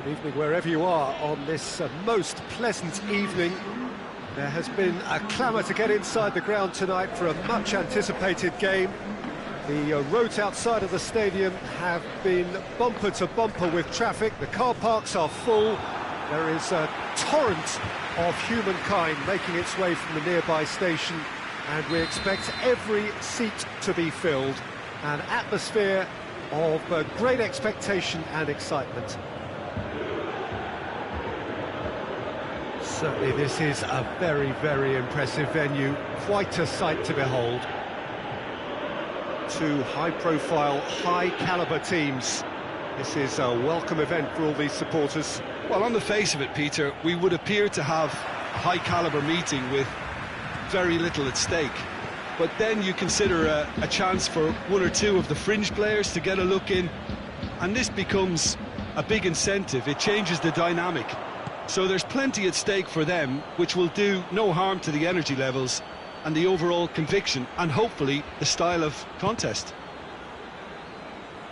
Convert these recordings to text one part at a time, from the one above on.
Good evening wherever you are on this most pleasant evening. There has been a clamour to get inside the ground tonight for a much-anticipated game. The roads outside of the stadium have been bumper to bumper with traffic. The car parks are full. There is a torrent of humankind making its way from the nearby station, and we expect every seat to be filled. An atmosphere of great expectation and excitement. Certainly this is a very, very impressive venue. Quite a sight to behold. Two high-profile, high-caliber teams. This is a welcome event for all these supporters. Well, on the face of it, Peter, we would appear to have a high-caliber meeting with very little at stake. But then you consider a chance for one or two of the fringe players to get a look in, and this becomes a big incentive. It changes the dynamic. So there's plenty at stake for them, which will do no harm to the energy levels and the overall conviction, and hopefully the style of contest.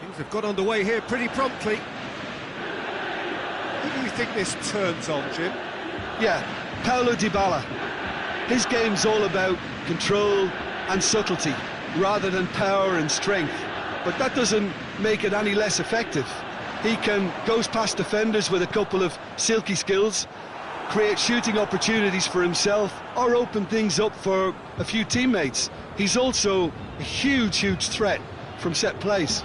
Things have got underway here pretty promptly. Who do you think this turns on, Jim? Yeah, Paulo Dybala. His game's all about control and subtlety, rather than power and strength. But that doesn't make it any less effective. He goes past defenders with a couple of silky skills, create shooting opportunities for himself, or open things up for a few teammates. He's also a huge threat from set plays.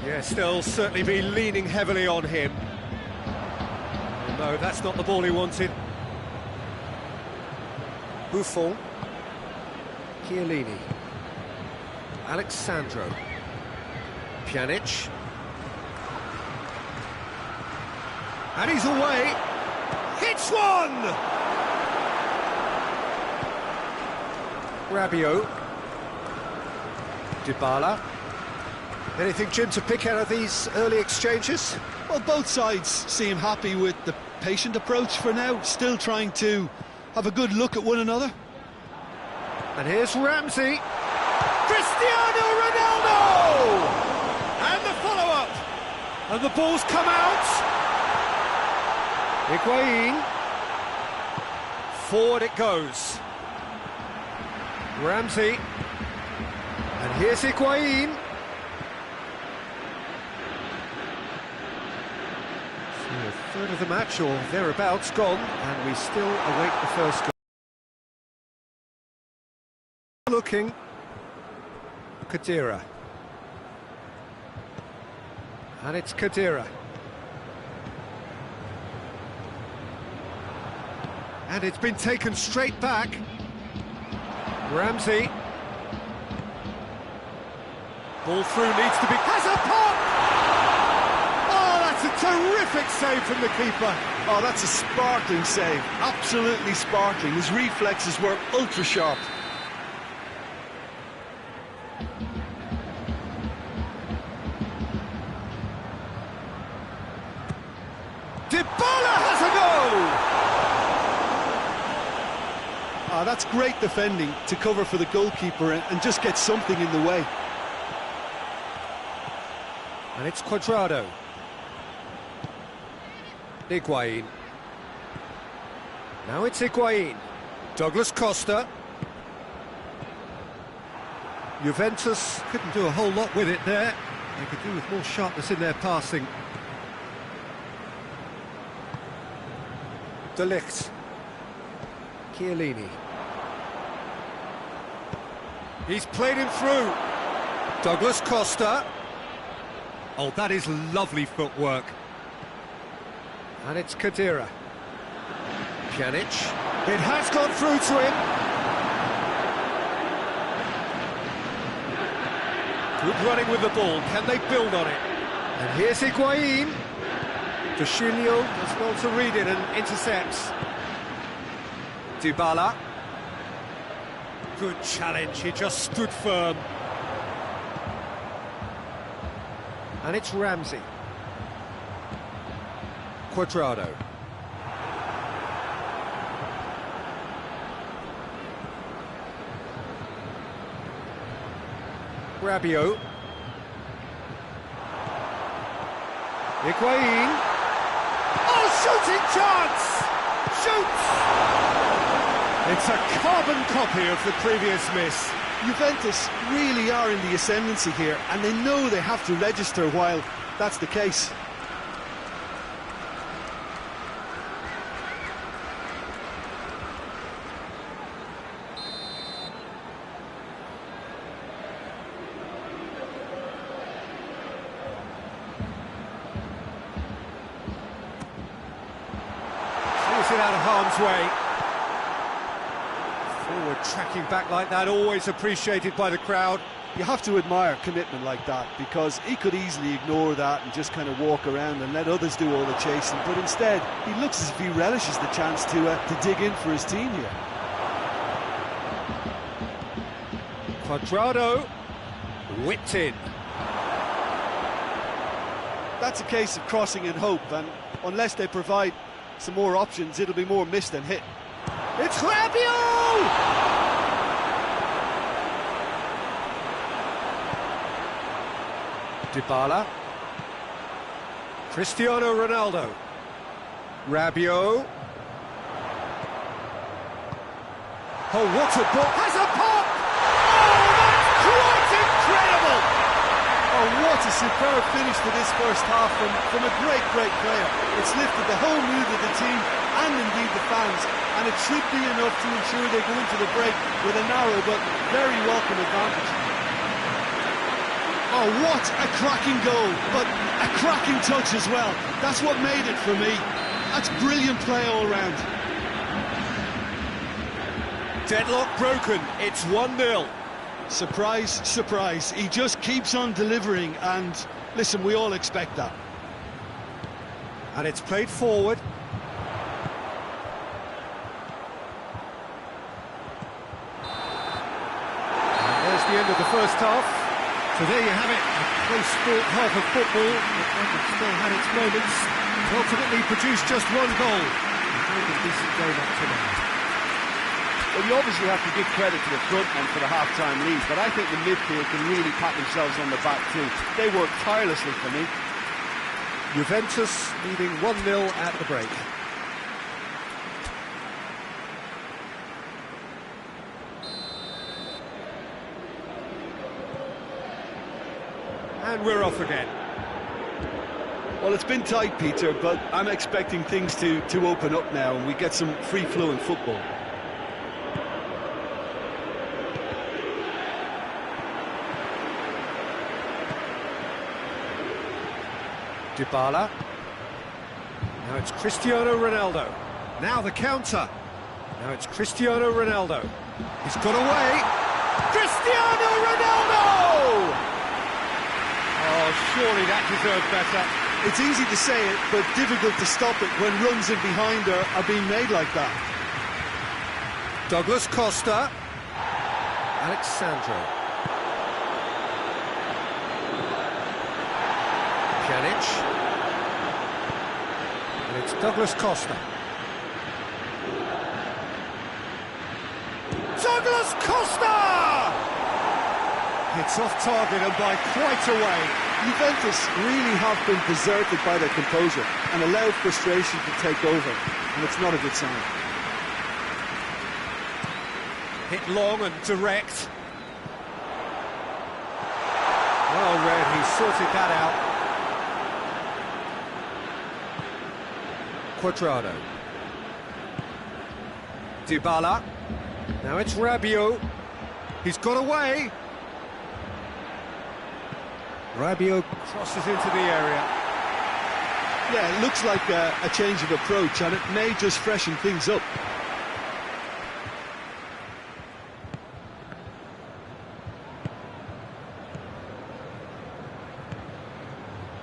Yes, they'll certainly be leaning heavily on him. No, that's not the ball he wanted. Buffon. Chiellini. Alexandro. Pjanic. And he's away. Hits one! Rabiot. Dybala. Anything, Jim, to pick out of these early exchanges? Well, both sides seem happy with the patient approach for now, still trying to have a good look at one another. And here's Ramsey. Cristiano Ronaldo! And the follow-up. And the ball's come out. Higuain. Forward it goes. Ramsey. And here's Higuain. So a third of the match, or thereabouts, gone, and we still await the first goal. Looking. Khedira. And it's Khedira. And it's been taken straight back. Ramsey. Ball through, needs to be... Has a pop! Oh, that's a terrific save from the keeper. Oh, that's a sparkling save. Absolutely sparkling. His reflexes were ultra-sharp. Dybala has a go! Ah, that's great defending to cover for the goalkeeper and just get something in the way. And it's Cuadrado. Higuain. Now it's Higuain. Douglas Costa. Juventus couldn't do a whole lot with it there. They could do with more sharpness in their passing. De Ligt. Chiellini. He's played him through. Douglas Costa. Oh, that is lovely footwork. And it's Khedira. Pjanic. It has gone through to him. Good running with the ball. Can they build on it? And here's Higuain. Dashilio does well to read it and intercepts. Dybala. Good challenge, he just stood firm. And it's Ramsey. Cuadrado. Rabiot. Higuain. shooting chance! Shoots! It's a carbon copy of the previous miss. Juventus really are in the ascendancy here, and they know they have to register while that's the case. Force it out of harm's way. Forward tracking back like that, always appreciated by the crowd. You have to admire commitment like that, because he could easily ignore that and just kind of walk around and let others do all the chasing, but instead he looks as if he relishes the chance to dig in for his team here. Cuadrado whipped in. That's a case of crossing in hope, and unless they provide some more options, it'll be more miss than hit. It's Rabiot! Dybala. Cristiano Ronaldo. Rabiot. Oh, what a ball! Has a pop! Oh, that's quite incredible! Oh, what a superb finish to this first half from a great player. It's lifted the whole mood of the team and indeed the fans, and it should be enough to ensure they go into the break with a narrow but very welcome advantage. Oh, what a cracking goal, but a cracking touch as well. That's what made it for me. That's brilliant play all round. Deadlock broken, it's 1-0. Surprise, surprise. He just keeps on delivering, and listen, we all expect that. And it's played forward. And there's the end of the first half. So there you have it, a close-fought half of football that still had its moments, and ultimately produced just one goal. A very decent game up to now. Well, you obviously have to give credit to the front men for the half-time lead, but I think the midfield can really pat themselves on the back too. They worked tirelessly for me. Juventus leading 1-0 at the break. And we're off again. Well, it's been tight, Peter, but I'm expecting things to open up now and we get some free-flowing football. Dybala. Now it's Cristiano Ronaldo. Now the counter. Now it's Cristiano Ronaldo. He's got away. Cristiano Ronaldo! Oh, surely that deserved better. It's easy to say it, but difficult to stop it when runs in behind are being made like that. Douglas Costa. Alexandro. Pjanic. And it's Douglas Costa. Douglas Costa! It's off target and by quite a way. Juventus really have been deserted by their composure and allowed frustration to take over, and it's not a good sign. Hit long and direct. Well read, he sorted that out. Cuadrado. Dybala. Now it's Rabiot. He's got away. Rabiot crosses into the area. Yeah, it looks like a change of approach, and it may just freshen things up.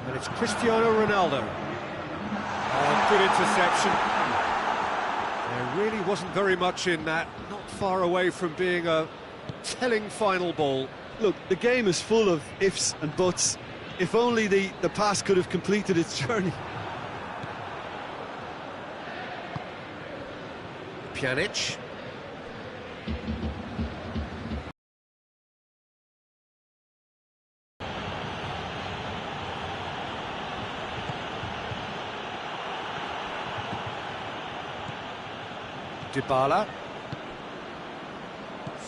And it's Cristiano Ronaldo. Oh, good interception. There really wasn't very much in that. Not far away from being a telling final ball. Look, the game is full of ifs and buts. If only the pass could have completed its journey. Pjanic. Dybala.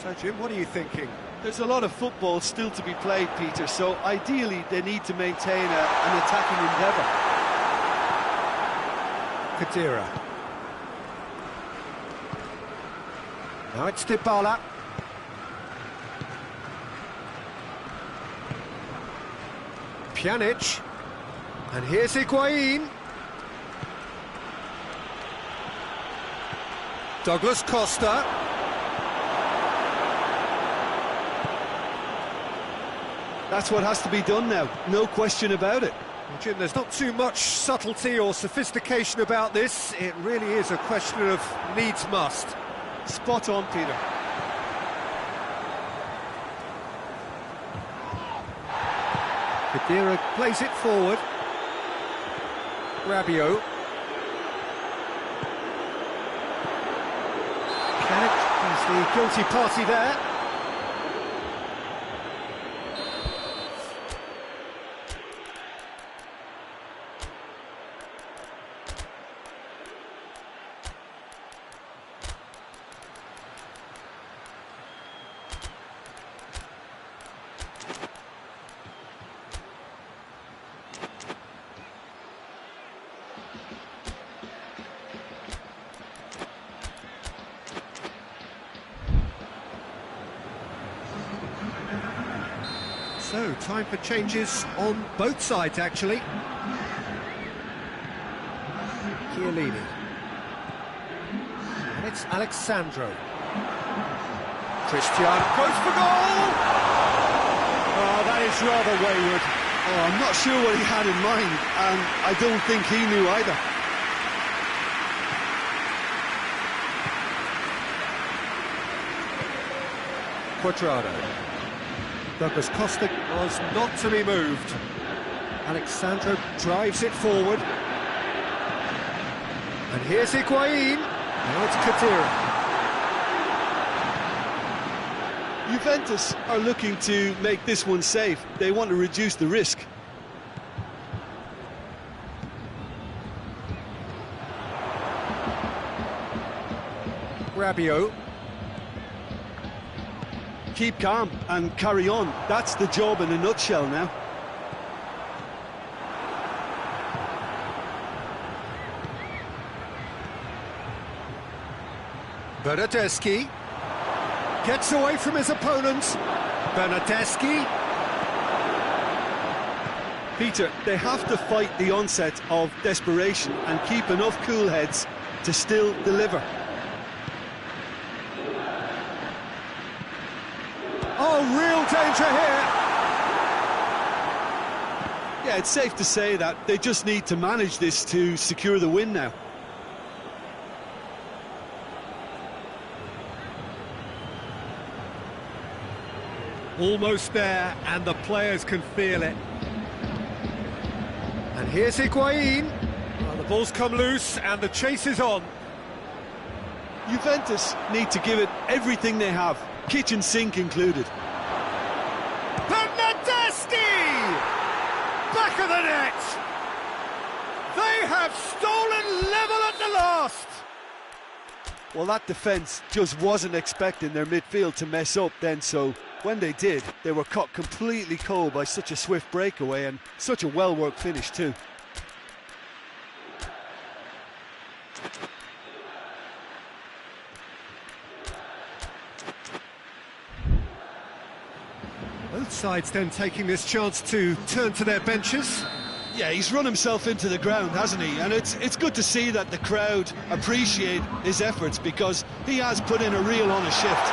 So, Jim, what are you thinking? There's a lot of football still to be played, Peter, so ideally they need to maintain an attacking endeavour. Khedira. Now it's Dybala. Pjanic. And here's Higuain. Douglas Costa. That's what has to be done now, no question about it. Well, Jim, there's not too much subtlety or sophistication about this. It really is a question of needs must. Spot on, Peter. Khedira plays it forward. Rabiot. Pjanic is the guilty party there. So, time for changes on both sides, actually. Chiellini. And it's Alexandro. Christian goes for goal! Oh, that is rather wayward. Oh, I'm not sure what he had in mind, and I don't think he knew either. Cuadrado. Douglas Costa was not to be moved. Alexandro drives it forward. And here's Higuain. Now it's Khedira. Juventus are looking to make this one safe. They want to reduce the risk. Rabiot. Keep calm and carry on. That's the job in a nutshell now. Bernardeschi gets away from his opponent. Bernardeschi. Peter, they have to fight the onset of desperation and keep enough cool heads to still deliver. Oh, real danger here. Yeah, it's safe to say that they just need to manage this to secure the win now. Almost there, and the players can feel it. And here's Higuain. Well, the ball's come loose, and the chase is on. Juventus need to give it everything they have, kitchen sink included. Bernardeschi! Back of the net! They have stolen level at the last! Well, that defence just wasn't expecting their midfield to mess up then, so when they did, they were caught completely cold by such a swift breakaway and such a well-worked finish too. Both sides then taking this chance to turn to their benches. Yeah, he's run himself into the ground, hasn't he? And it's good to see that the crowd appreciate his efforts, because he has put in a real honest shift.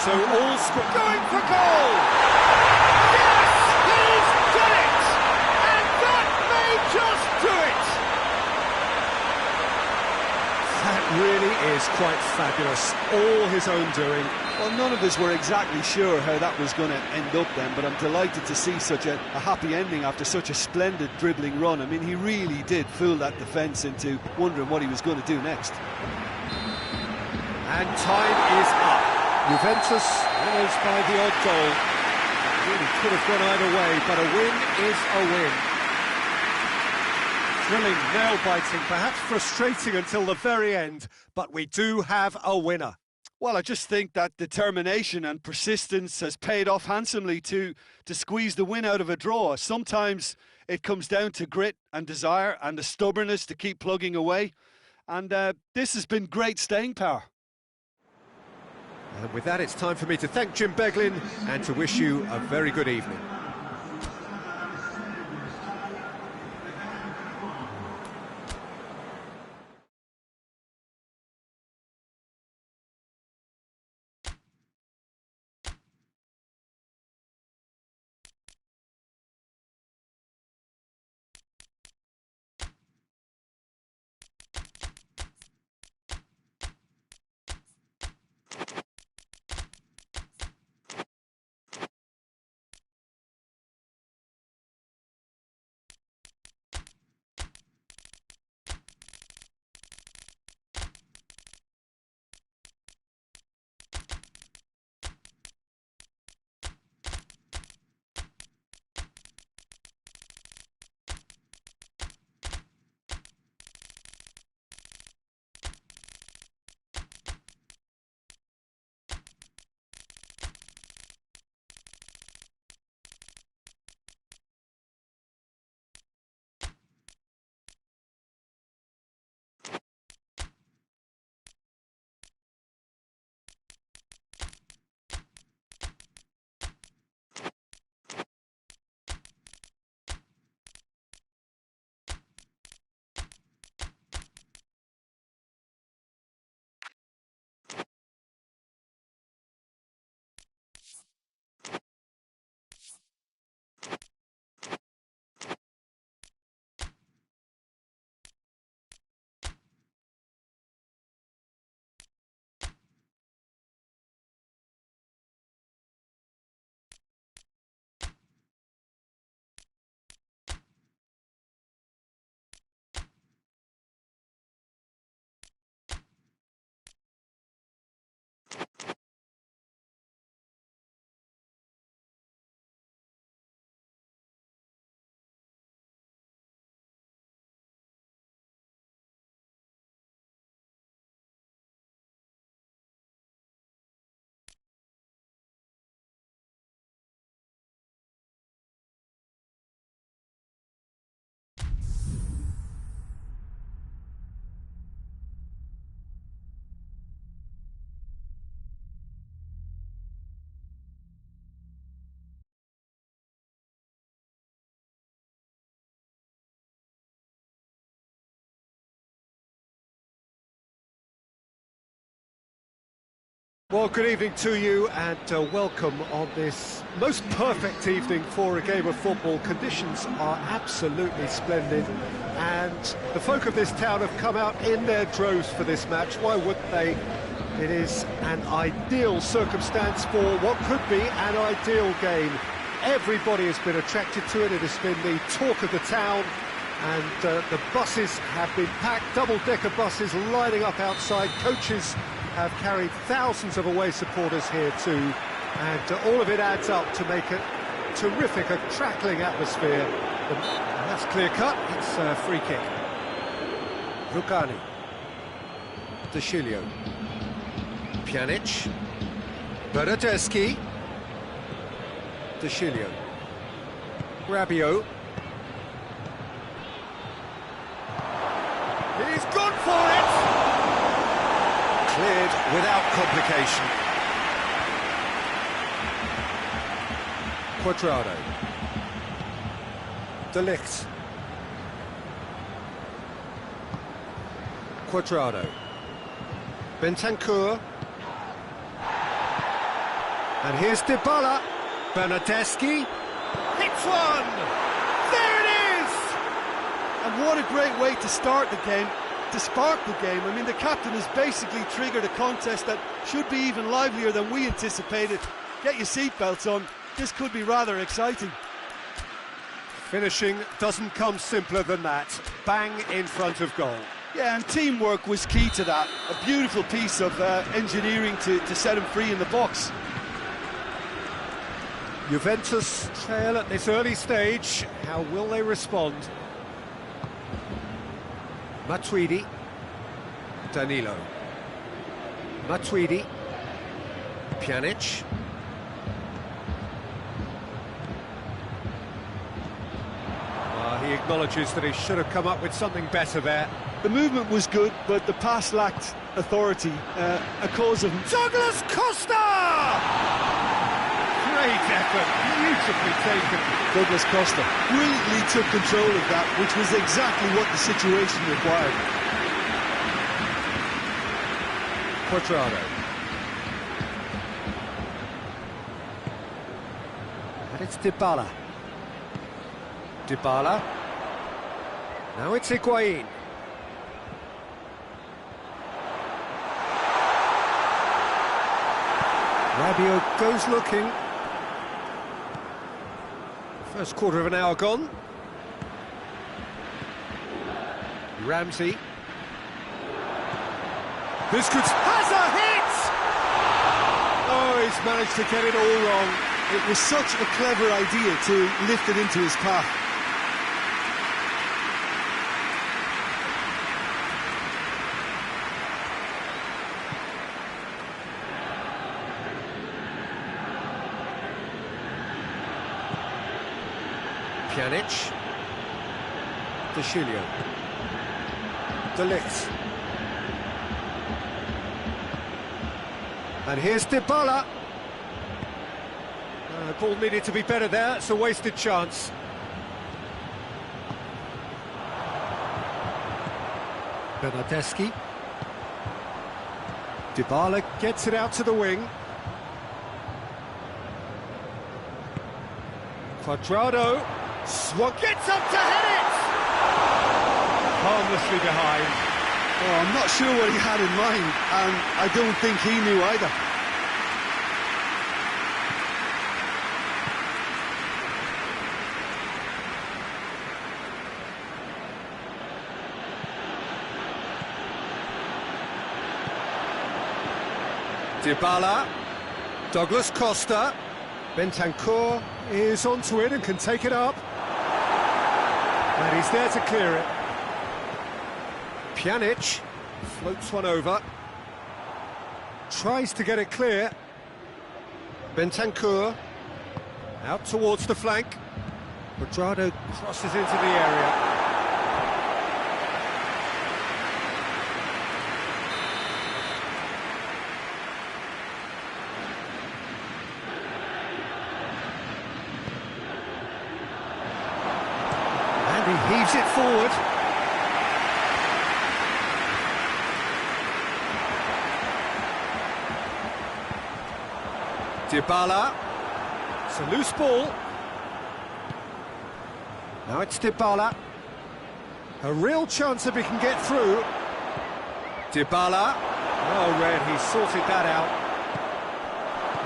So all going for goal! Yes, he's done it! And that may just do it! That really is quite fabulous. All his own doing. Well, none of us were exactly sure how that was going to end up then, but I'm delighted to see such a happy ending after such a splendid dribbling run. I mean, he really did fool that defence into wondering what he was going to do next. And time is up. Juventus winners by the odd goal. Really could have gone either way, but a win is a win. Thrilling, nail-biting, perhaps frustrating until the very end, but we do have a winner. Well, I just think that determination and persistence has paid off handsomely to squeeze the win out of a draw. Sometimes it comes down to grit and desire and the stubbornness to keep plugging away. And this has been great staying power. And with that, it's time for me to thank Jim Beglin and to wish you a very good evening. Well, good evening to you and welcome on this most perfect evening for a game of football. Conditions are absolutely splendid and the folk of this town have come out in their droves for this match. Why wouldn't they? It is an ideal circumstance for what could be an ideal game. Everybody has been attracted to it. It has been the talk of the town and the buses have been packed, double-decker buses lining up outside. Coaches have carried thousands of away supporters here too, and all of it adds up to make a terrific, a crackling atmosphere. And that's clear-cut, it's a free kick. Rukani, De Chilio, Pjanic, Bernardeschi, De Chilio, Rabiot. He's gone for it! Cleared without complication. Quadrado. De Ligt. Quadrado. Bentancur. And here's Dybala. Bernardeschi. Hits one! There it is! And what a great way to start the game, to spark the game. I mean, the captain has basically triggered a contest that should be even livelier than we anticipated. Get your seatbelts on, this could be rather exciting. Finishing doesn't come simpler than that. Bang in front of goal. Yeah, and teamwork was key to that. A beautiful piece of engineering to set him free in the box. Juventus trail at this early stage. How will they respond? Matuidi. Danilo. Matuidi. Pjanic. He acknowledges that he should have come up with something better there. The movement was good, but the pass lacked authority, a cause of... Douglas Costa! Great effort, beautifully taken. Douglas Costa brilliantly took control of that, which was exactly what the situation required. Cuadrado. And it's Dybala. Dybala. Now it's Higuain. Rabiot goes looking. First quarter of an hour gone. Ramsey. This could... has a hit! Oh, he's managed to get it all wrong. It was such a clever idea to lift it into his path. Pjanic. De Chilio. De Ligt. And here's Dybala. Ball needed to be better there, it's a wasted chance. Bernardeschi. Dybala gets it out to the wing. Cuadrado. Gets up to head it! Harmlessly behind. Oh, I'm not sure what he had in mind, and I don't think he knew either. Dybala, Douglas Costa, Bentancur is onto it and can take it up. And he's there to clear it. Pjanic floats one over. Tries to get it clear. Bentancur out towards the flank. Cuadrado crosses into the area. He heaves it forward. Dybala. It's a loose ball. Now it's Dybala. A real chance if he can get through. Dybala. Oh, Red, he sorted that out.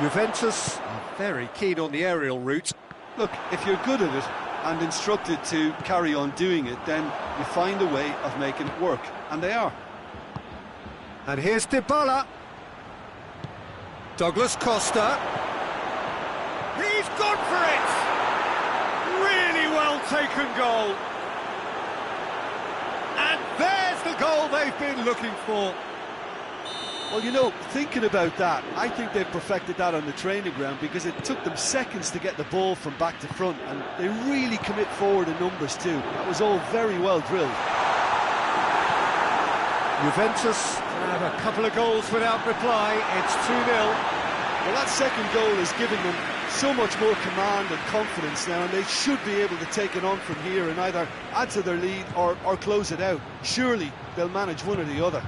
Juventus are very keen on the aerial route. Look, if you're good at it and instructed to carry on doing it, then you find a way of making it work, and they are. And here's Dybala. Douglas Costa. He's gone for it! Really well taken goal. And there's the goal they've been looking for. Well, you know, thinking about that, I think they've perfected that on the training ground, because it took them seconds to get the ball from back to front, and they really commit forward in numbers too. That was all very well drilled. Juventus have a couple of goals without reply. It's 2-0. Well, that second goal is giving them so much more command and confidence now, and they should be able to take it on from here and either add to their lead or close it out. Surely they'll manage one or the other.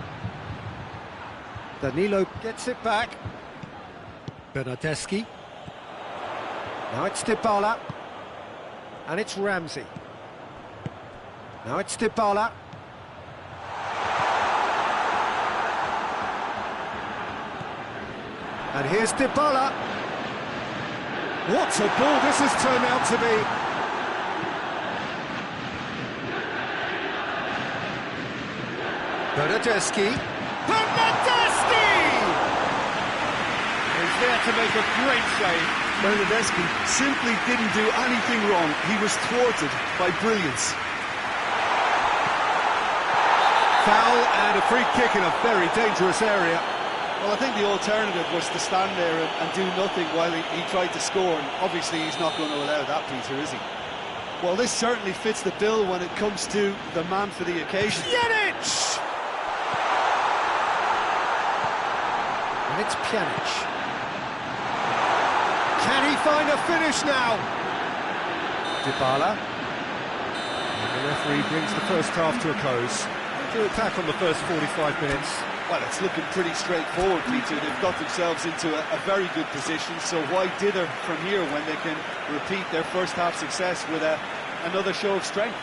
Danilo gets it back. Bernardeschi. Now it's Dybala. And it's Ramsey. Now it's Dybala. And here's Dybala. What a ball this has turned out to be. Bernardeschi. Bernardeschi! He's there to make a great save. Bernardeschi simply didn't do anything wrong. He was thwarted by brilliance. Foul and a free kick in a very dangerous area. Well, I think the alternative was to stand there and do nothing while he tried to score, and obviously he's not going to allow that, Peter, is he? Well, this certainly fits the bill when it comes to the man for the occasion. Pjanic! And it's Pjanic. Can he find a finish now? Dybala. And the referee brings the first half to a close. To attack on the first 45 minutes. Well, it's looking pretty straightforward, Peter. They've got themselves into a very good position, so why dither from here when they can repeat their first half success with another show of strength?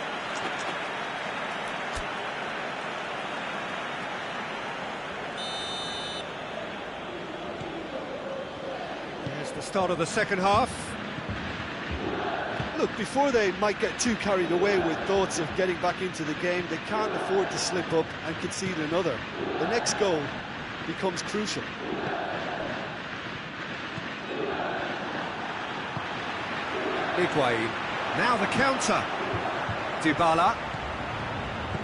Here's the start of the second half. Look, before they might get too carried away with thoughts of getting back into the game, they can't afford to slip up and concede another. The next goal becomes crucial. Higuain. Now the counter. Dybala.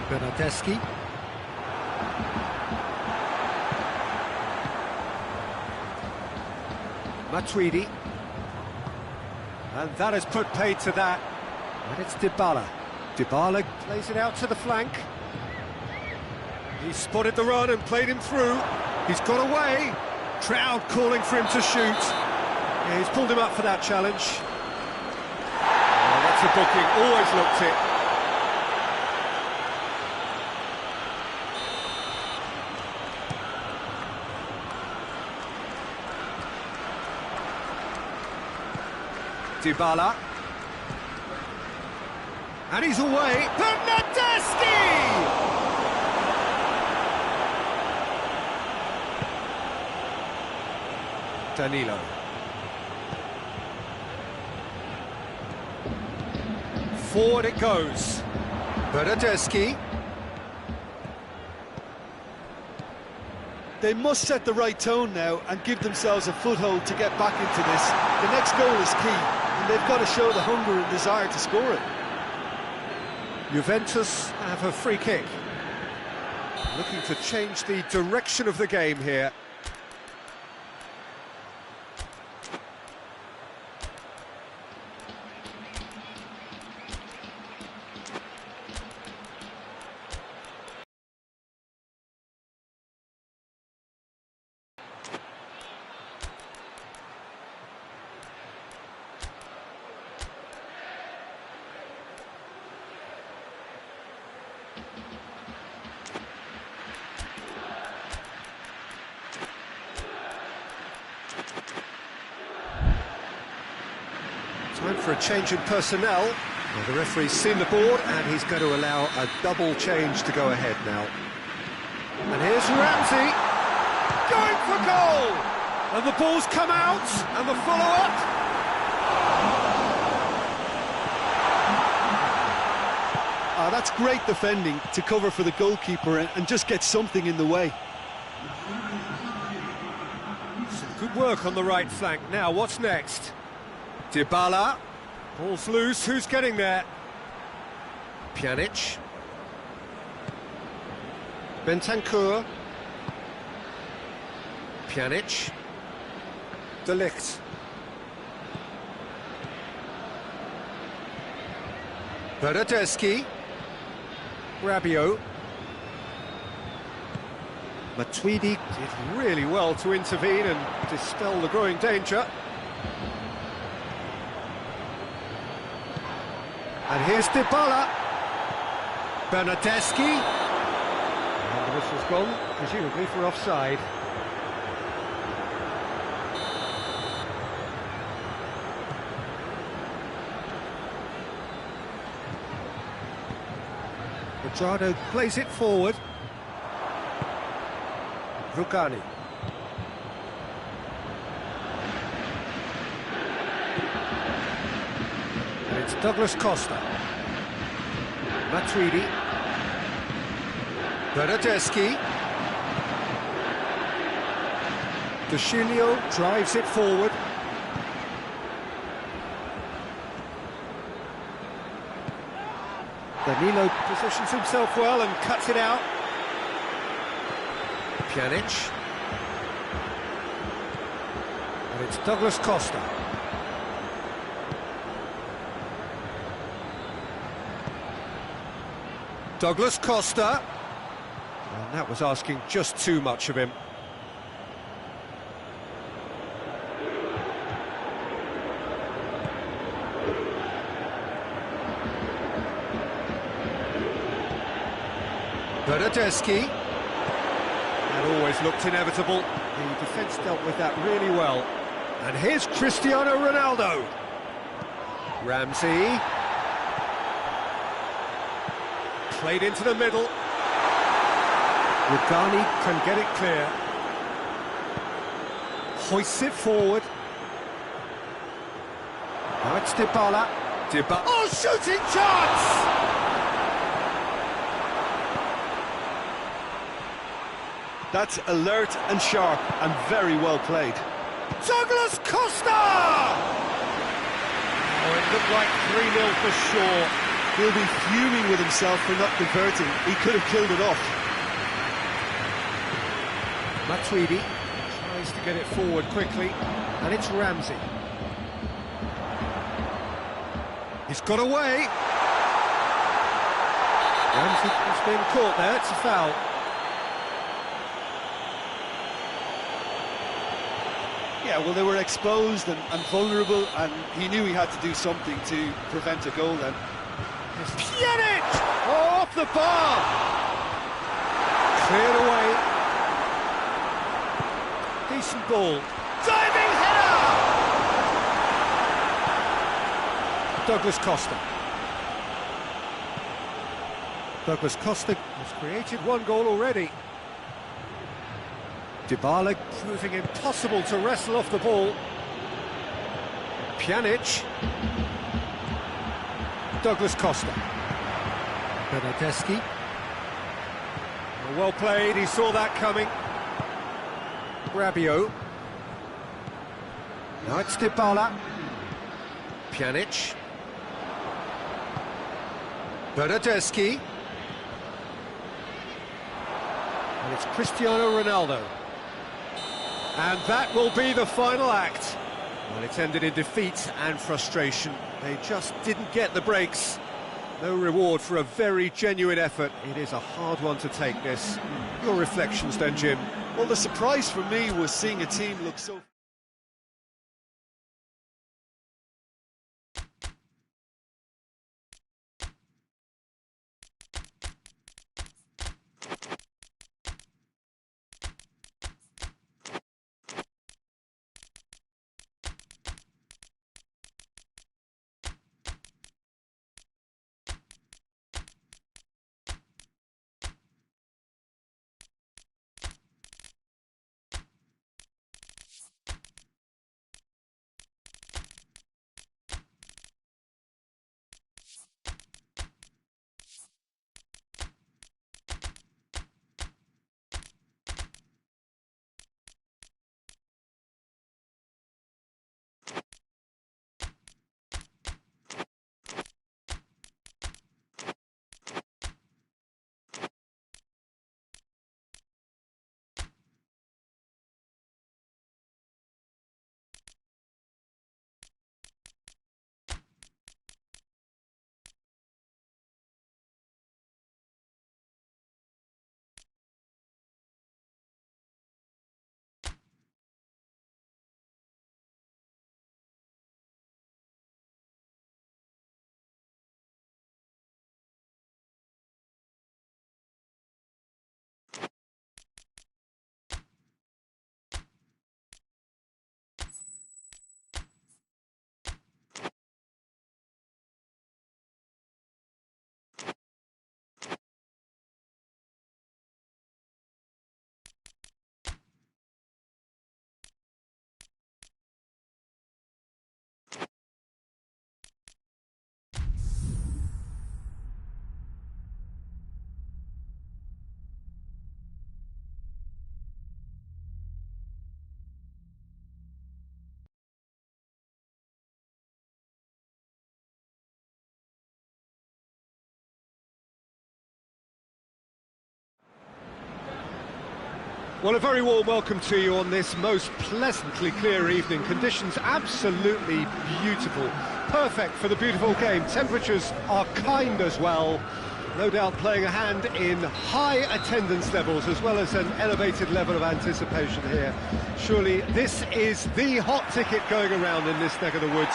Bernardeschi. Matuidi. And that has put paid to that. And it's Dybala. Dybala plays it out to the flank. He spotted the run and played him through. He's got away. Crowd calling for him to shoot. Yeah, he's pulled him up for that challenge. Oh, that's a booking. Always looked it. Dybala. And he's away. Bernardeschi! Danilo. Forward it goes. Bernardeschi. They must set the right tone now and give themselves a foothold to get back into this. The next goal is key, and they've got to show the hunger and desire to score it. Juventus have a free kick. Looking to change the direction of the game here. Time for a change in personnel. Well, the referee's seen the board and he's going to allow a double change to go ahead now. And here's Ramsey, going for goal! And the ball's come out, and the follow-up. That's great defending to cover for the goalkeeper and just get something in the way. Some good work on the right flank. Now, what's next? Dybala. Ball's loose. Who's getting there? Pjanic. Bentancur. Pjanic. De Ligt. Bernardeschi. Rabiot. Matuidi did really well to intervene and dispel the growing danger. And here's Dybala. Bernardeschi. And the whistle's gone, presumably for offside. Quadrado plays it forward. Rugani. And it's Douglas Costa. Matuidi. Bernardeschi. De Chilio drives it forward. Danilo positions himself well and cuts it out. Pjanic. And it's Douglas Costa. Douglas Costa. And that was asking just too much of him. Bernardeschi. That always looked inevitable. The defence dealt with that really well. And here's Cristiano Ronaldo. Ramsey. Played into the middle. Rugani can get it clear. Hoists it forward. Now it's Dybala. Oh, shooting chance! That's alert and sharp and very well played. Douglas Costa! Oh, it looked like 3-0 for sure. He'll be fuming with himself for not converting. He could have killed it off. Matuidi tries to get it forward quickly, and it's Ramsey. He's got away. Ramsey has been caught there, it's a foul. Yeah, well, they were exposed and vulnerable, and he knew he had to do something to prevent a goal then. Pjanic! Oh, off the bar! Cleared away. Decent ball. Diving header! Douglas Costa. Douglas Costa has created one goal already. Dybala proving impossible to wrestle off the ball. Pjanic. Douglas Costa. Bernardeschi. Well played, he saw that coming. Rabiot. Now it's Dybala. Pjanic. Bernardeschi. And it's Cristiano Ronaldo. And that will be the final act. Well, it ended in defeat and frustration. They just didn't get the breaks. No reward for a very genuine effort. It is a hard one to take, this. Your reflections then, Jim? Well, the surprise for me was seeing a team look so... Well, a very warm welcome to you on this most pleasantly clear evening. Conditions absolutely beautiful. Perfect for the beautiful game. Temperatures are kind as well. No doubt playing a hand in high attendance levels as well as an elevated level of anticipation here. Surely this is the hot ticket going around in this neck of the woods.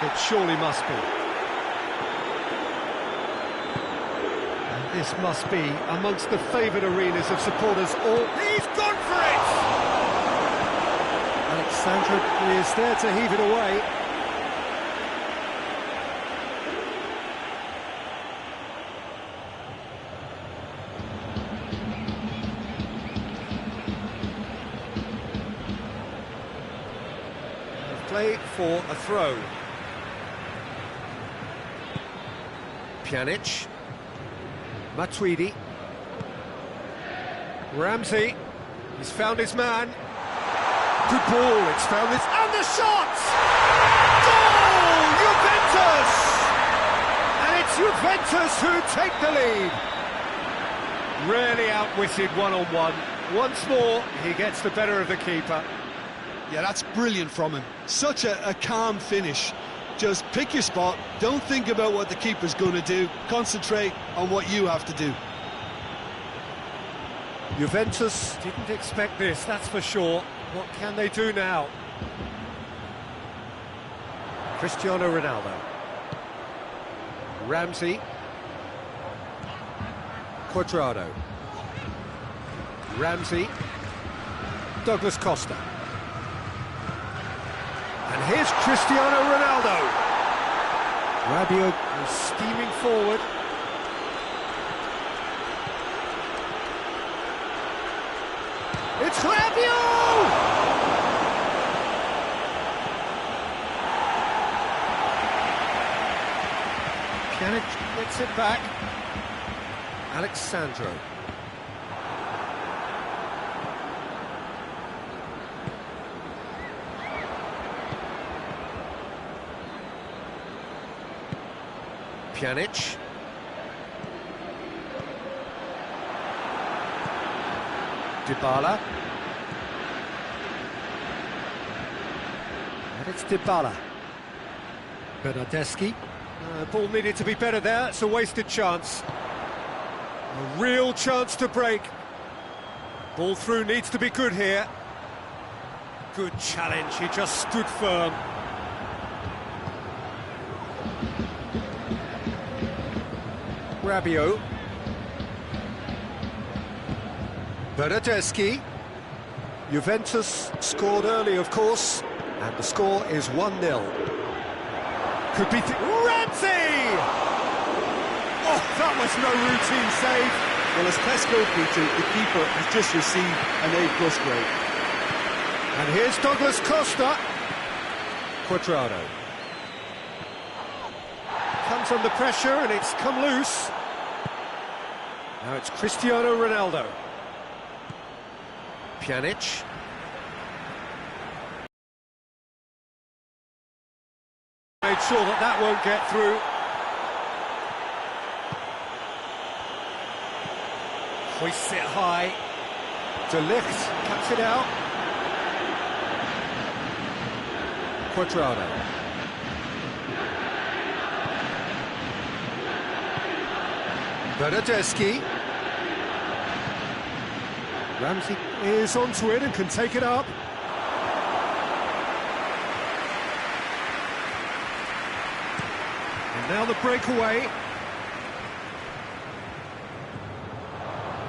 It surely must be. This must be amongst the favoured arenas of supporters. He's gone for it! Alexandra is there to heave it away. Play for a throw. Pjanic. Matuidi. Ramsey. He's found his man. Good ball, it's found this. And the shot! Goal! Juventus! And it's Juventus who take the lead. Really outwitted one-on-one. Once more, he gets the better of the keeper. Yeah, that's brilliant from him. Such a calm finish. Just pick your spot, don't think about what the keeper's going to do, concentrate on what you have to do. Juventus didn't expect this, that's for sure. What can they do now? Cristiano Ronaldo. Ramsey. Cuadrado. Ramsey. Douglas Costa. And here's Cristiano Ronaldo. Rabiot is steaming forward. It's Rabiot! Pjanic gets it back. Alexandro. Pjanic. Dybala. And it's Dybala. Bernardeschi. Ball needed to be better there, it's a wasted chance. A real chance to break. Ball through needs to be good here. Good challenge, he just stood firm. Rabiot. Bernardeschi. Juventus scored early, of course, and the score is 1-0. Could be... Ramsey! Oh, that was no routine save. Well, as Pesco, Peter, the keeper has just received an A+ grade. And here's Douglas Costa. Cuadrado. Comes under pressure and it's come loose. Now it's Cristiano Ronaldo. Pjanic. Made sure that that won't get through. Hoists it high. De Ligt cuts it out. Cuadrado. Bernardeschi. Ramsey is onto it and can take it up. And now the breakaway.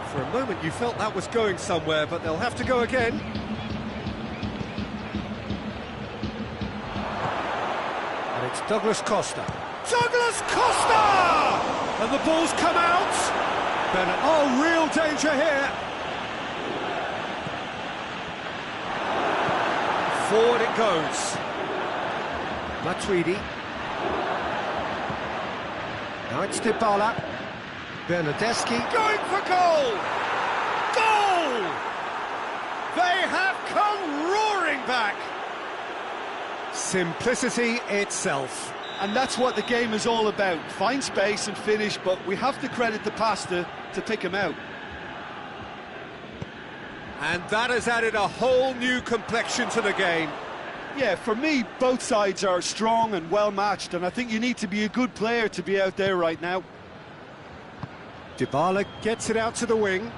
For a moment you felt that was going somewhere, but they'll have to go again. And it's Douglas Costa. Douglas Costa! And the ball's come out. Oh, real danger here. Forward it goes. Matuidi. Now it's Dybala. Bernardeschi going for goal! Goal! They have come roaring back. Simplicity itself. And that's what the game is all about. Find space and finish, but we have to credit the passer to pick him out. And that has added a whole new complexion to the game. Yeah, for me, both sides are strong and well-matched, and I think you need to be a good player to be out there right now. Dybala gets it out to the wing.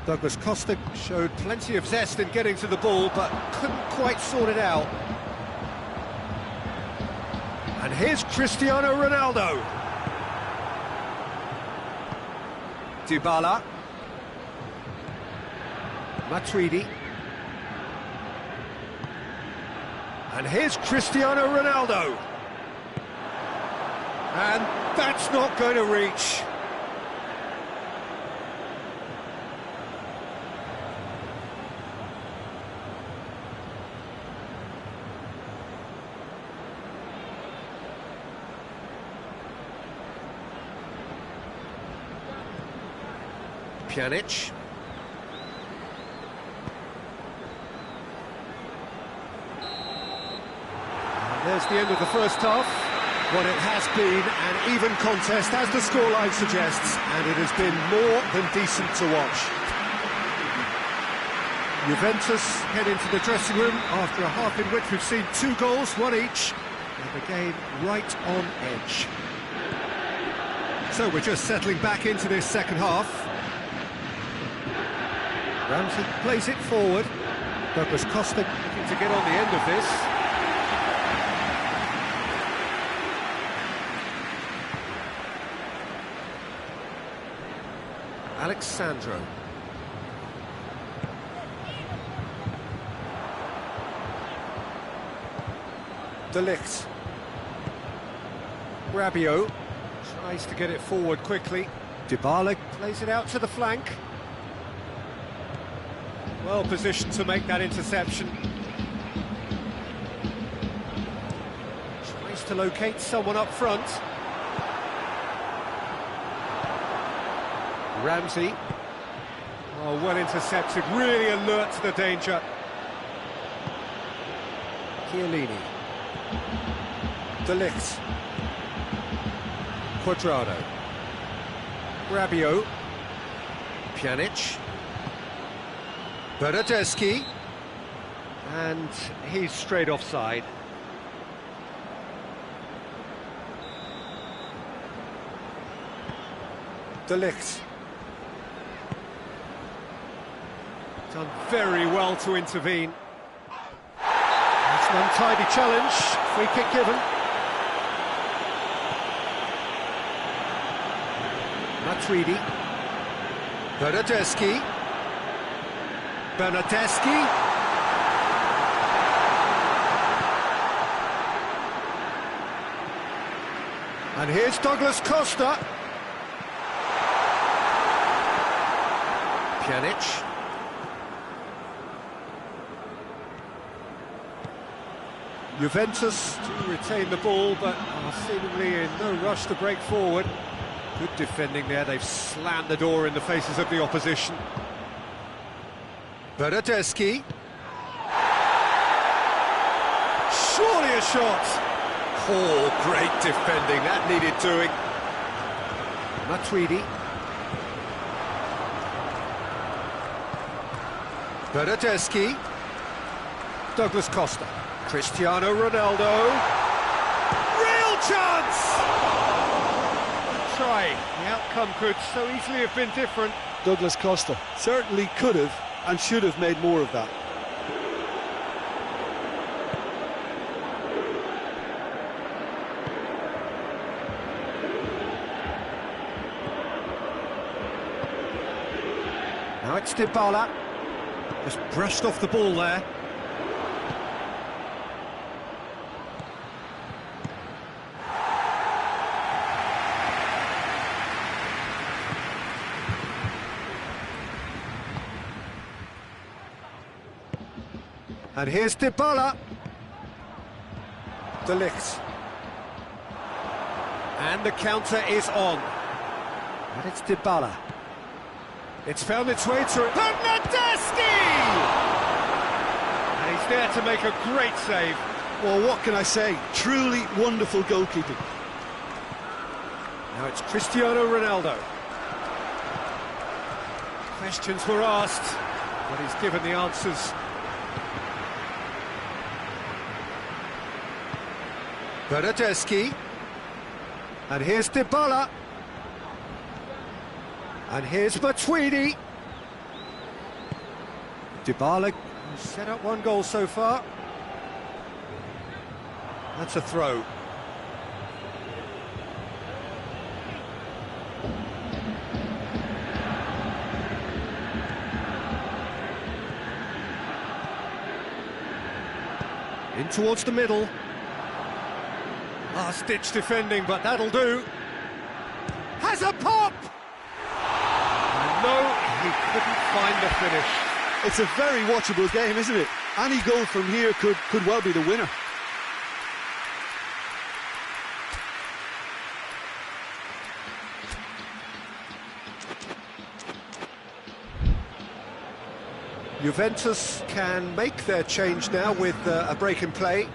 Douglas Costa showed plenty of zest in getting to the ball, but couldn't quite sort it out. And here's Cristiano Ronaldo. Dybala. Matuidi. And here's Cristiano Ronaldo. And that's not going to reach. Pjanic. There's the end of the first half. What it has been an even contest, as the scoreline suggests, and it has been more than decent to watch. Juventus head into the dressing room after a half in which we've seen 2 goals, 1 each, and the game right on edge. So we're just settling back into this second half. Ramsey plays it forward. Douglas Costa looking to get on the end of this. Alexandro. De Ligt. Rabiot tries to get it forward quickly. Dybala plays it out to the flank. Well positioned to make that interception. Tries to locate someone up front. Ramsey. Oh, well intercepted, really alert to the danger. Chiellini. De Ligt. Cuadrado. Rabiot. Pjanic. Bernardeschi. And he's straight offside. De Ligt. Done very well to intervene. It's an untidy challenge, free kick given. Matuidi. Bernardeschi. Bernardeschi. And here's Douglas Costa. Pjanic. Juventus to retain the ball, but are seemingly in no rush to break forward. Good defending there, they've slammed the door in the faces of the opposition. Bernardeschi. Surely a shot! Oh, great defending, that needed doing. Matuidi. Bernardeschi. Douglas Costa. Cristiano Ronaldo. Real chance! Try. The outcome could so easily have been different. Douglas Costa certainly could have and should have made more of that. Now it's Dybala. Just brushed off the ball there. And here's Dybala. De Ligt. And the counter is on. And it's Dybala. It's found its way to Bernardeschi! And he's there to make a great save. Well, what can I say? Truly wonderful goalkeeping. Now it's Cristiano Ronaldo. Questions were asked, but he's given the answers. Bernardeschi. And here's Dybala. And here's Matuidi. Dybala set up one goal so far. That's a throw. In towards the middle. Last-ditch defending, but that'll do. Has a pop! And no, he couldn't find the finish. It's a very watchable game, isn't it? Any goal from here could well be the winner. Juventus can make their change now with a break in play.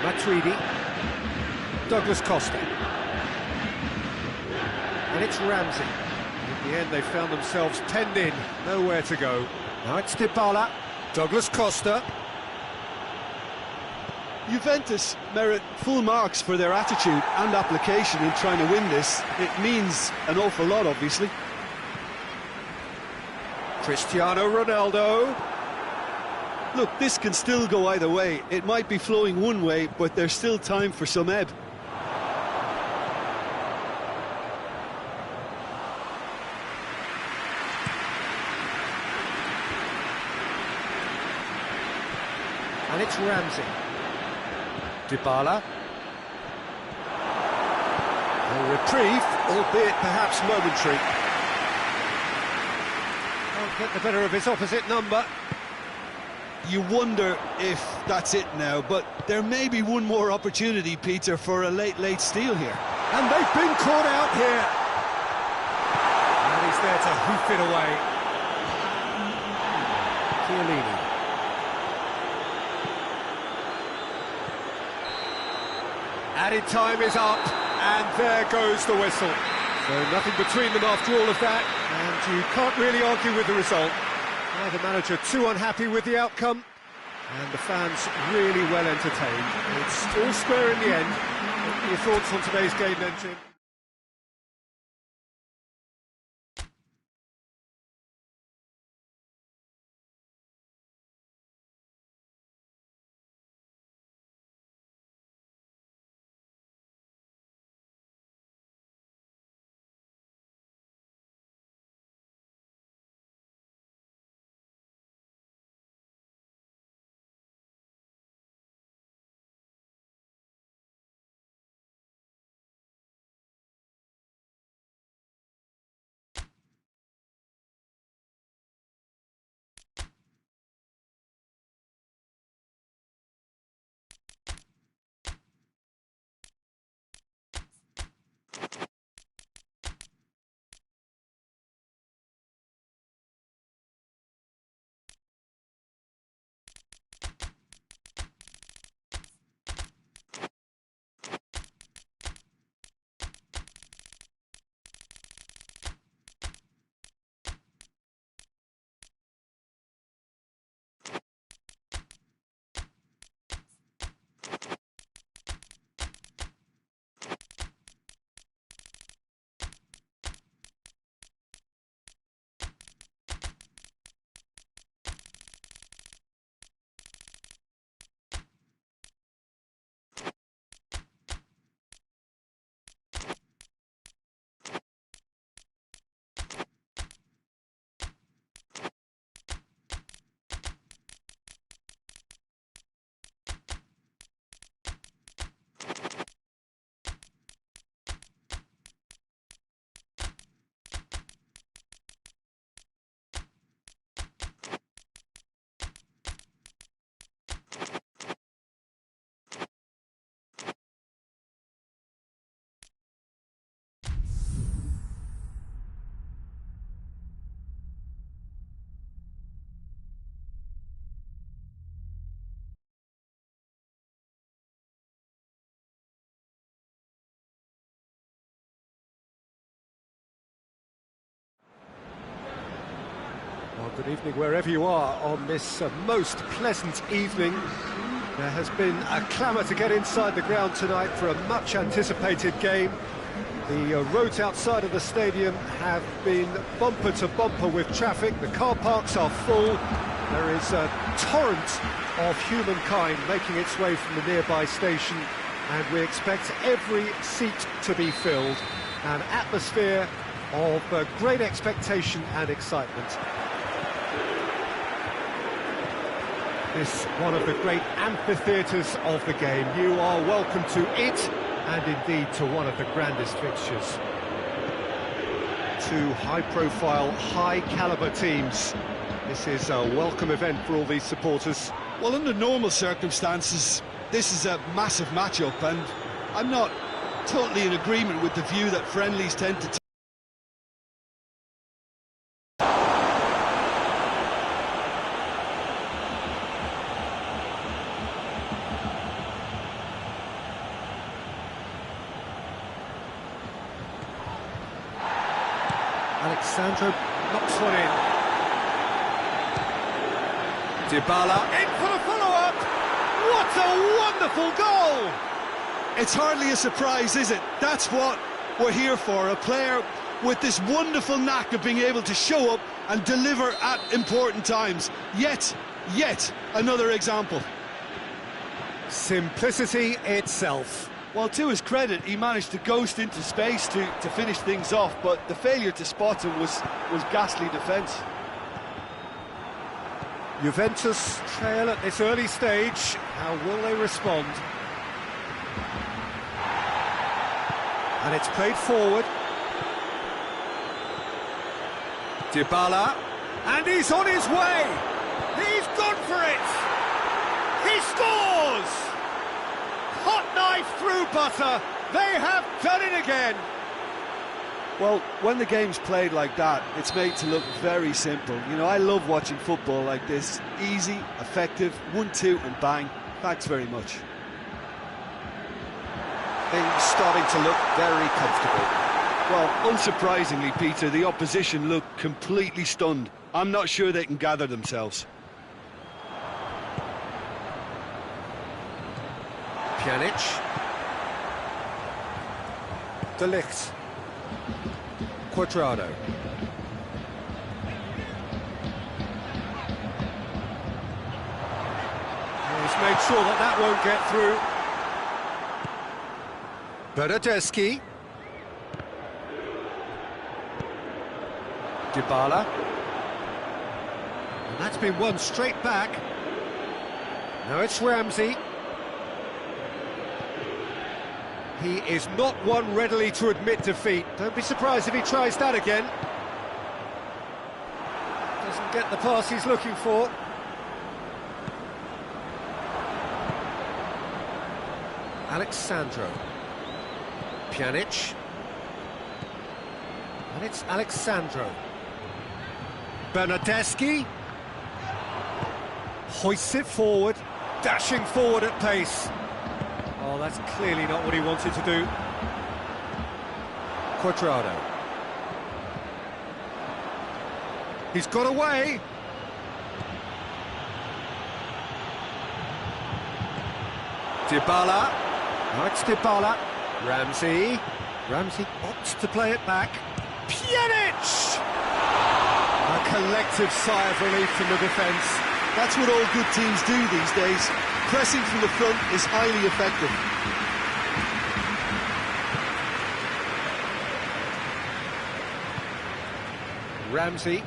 Matuidi, Douglas Costa, and it's Ramsey. In the end, they found themselves penned in, nowhere to go. Now it's Dybala, Douglas Costa. Juventus merit full marks for their attitude and application in trying to win this. It means an awful lot, obviously. Cristiano Ronaldo. Look, this can still go either way. It might be flowing one way, but there's still time for some ebb. And it's Ramsey. Dybala. A reprieve, albeit perhaps momentary. Can't get the better of his opposite number. You wonder if that's it now, but there may be one more opportunity, Peter, for a late steal here. And they've been caught out here. And he's there to hoof it away. Chiellini. Added time is up, and there goes the whistle. So nothing between them after all of that, and you can't really argue with the result. Neither manager too unhappy with the outcome, and the fans really well entertained. It's all square in the end. What are your thoughts on today's game then, Jim? Well, good evening wherever you are on this most pleasant evening. There has been a clamour to get inside the ground tonight for a much-anticipated game. The roads outside of the stadium have been bumper to bumper with traffic. The car parks are full. There is a torrent of humankind making its way from the nearby station, and we expect every seat to be filled. An atmosphere of great expectation and excitement. This one of the great amphitheatres of the game. You are welcome to it, and indeed to one of the grandest fixtures. Two high-profile, high-caliber teams. This is a welcome event for all these supporters. Well, under normal circumstances, this is a massive matchup, and I'm not totally in agreement with the view that friendlies tend to Alexandro knocks one in. Dybala in for the follow-up. What a wonderful goal! It's hardly a surprise, is it? That's what we're here for, a player with this wonderful knack of being able to show up and deliver at important times. Yet another example. Simplicity itself. Well, to his credit, he managed to ghost into space to finish things off, but the failure to spot him was ghastly defence. Juventus trail at this early stage. How will they respond? And it's played forward. Dybala, and he's on his way. He's gone for it. He scores. Hot knife through butter. They have done it again. Well, when the game's played like that, it's made to look very simple. You know, I love watching football like this. Easy, effective, 1-2 and bang. Thanks very much. Things starting to look very comfortable. Well, unsurprisingly, Peter, the opposition look completely stunned. I'm not sure they can gather themselves. Pjanic. De Ligt. Quadrado. He's made sure that won't get through. Bernardeschi. Dybala. And that's been won straight back. Now it's Ramsey. He is not one readily to admit defeat. Don't be surprised if he tries that again. Doesn't get the pass he's looking for. Alexandro. Pjanic. And it's Alexandro. Bernardeschi. Hoists it forward. Dashing forward at pace. Oh, that's clearly not what he wanted to do. Quadrado. He's got away. Dybala. Now it's Dybala. Ramsey. Ramsey opts to play it back. Pjanic! A collective sigh of relief from the defence. That's what all good teams do these days. Pressing from the front is highly effective. Ramsey.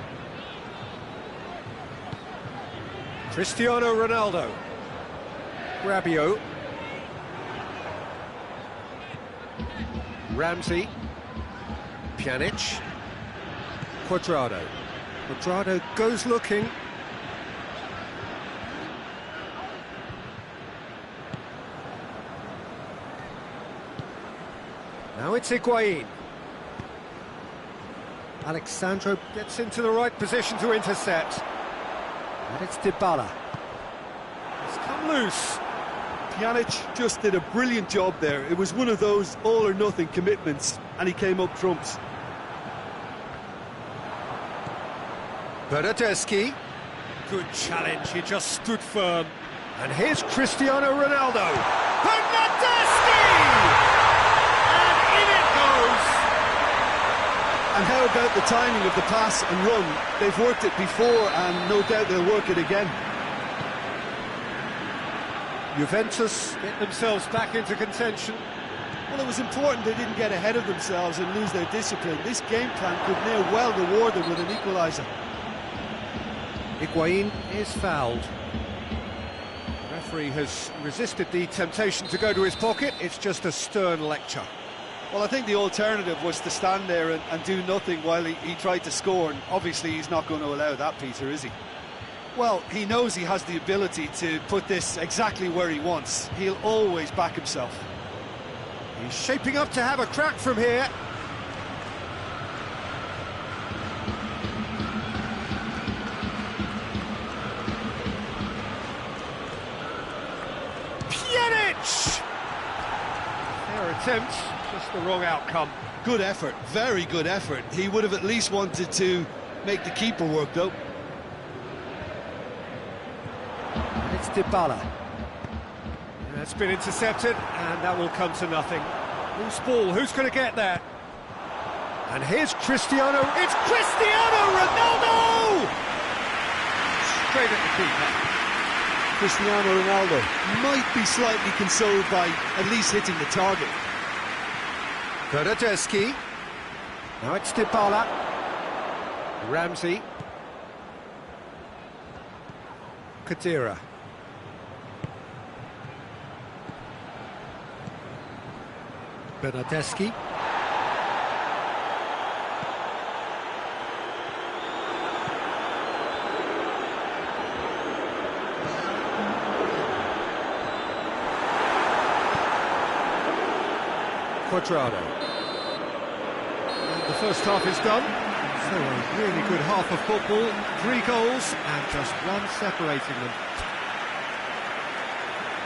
Cristiano Ronaldo. Rabiot. Ramsey. Pjanic. Quadrado. Quadrado goes looking. Now it's Higuain. Alexandro gets into the right position to intercept. And it's Dybala. It's come loose. Pjanic just did a brilliant job there. It was one of those all-or-nothing commitments, and he came up trumps. Bernardeschi. Good challenge, he just stood firm. And here's Cristiano Ronaldo. Bernardeschi! And in it goes! And how about the timing of the pass and run? They've worked it before and no doubt they'll work it again. Juventus get themselves back into contention. Well, it was important they didn't get ahead of themselves and lose their discipline. This game plan could near well reward them with an equaliser. Higuain is fouled. Referee has resisted the temptation to go to his pocket. It's just a stern lecture. Well, I think the alternative was to stand there and do nothing while he tried to score, and obviously he's not going to allow that, Peter, is he? Well, he knows he has the ability to put this exactly where he wants. He'll always back himself. He's shaping up to have a crack from here. Pjanic! Fair attempt, just the wrong outcome. Good effort, very good effort. He would have at least wanted to make the keeper work, though. It's Dybala. That's been intercepted, and that will come to nothing. Loose ball, who's going to get there? And here's Cristiano. It's Cristiano Ronaldo! Straight at the keeper. Cristiano Ronaldo might be slightly consoled by at least hitting the target. Bernardeschi. Now it's Dybala. Ramsey. Khedira. Bernardeschi. Quadrado. And the first half is done. So a really good half of football. 3 goals and just one separating them.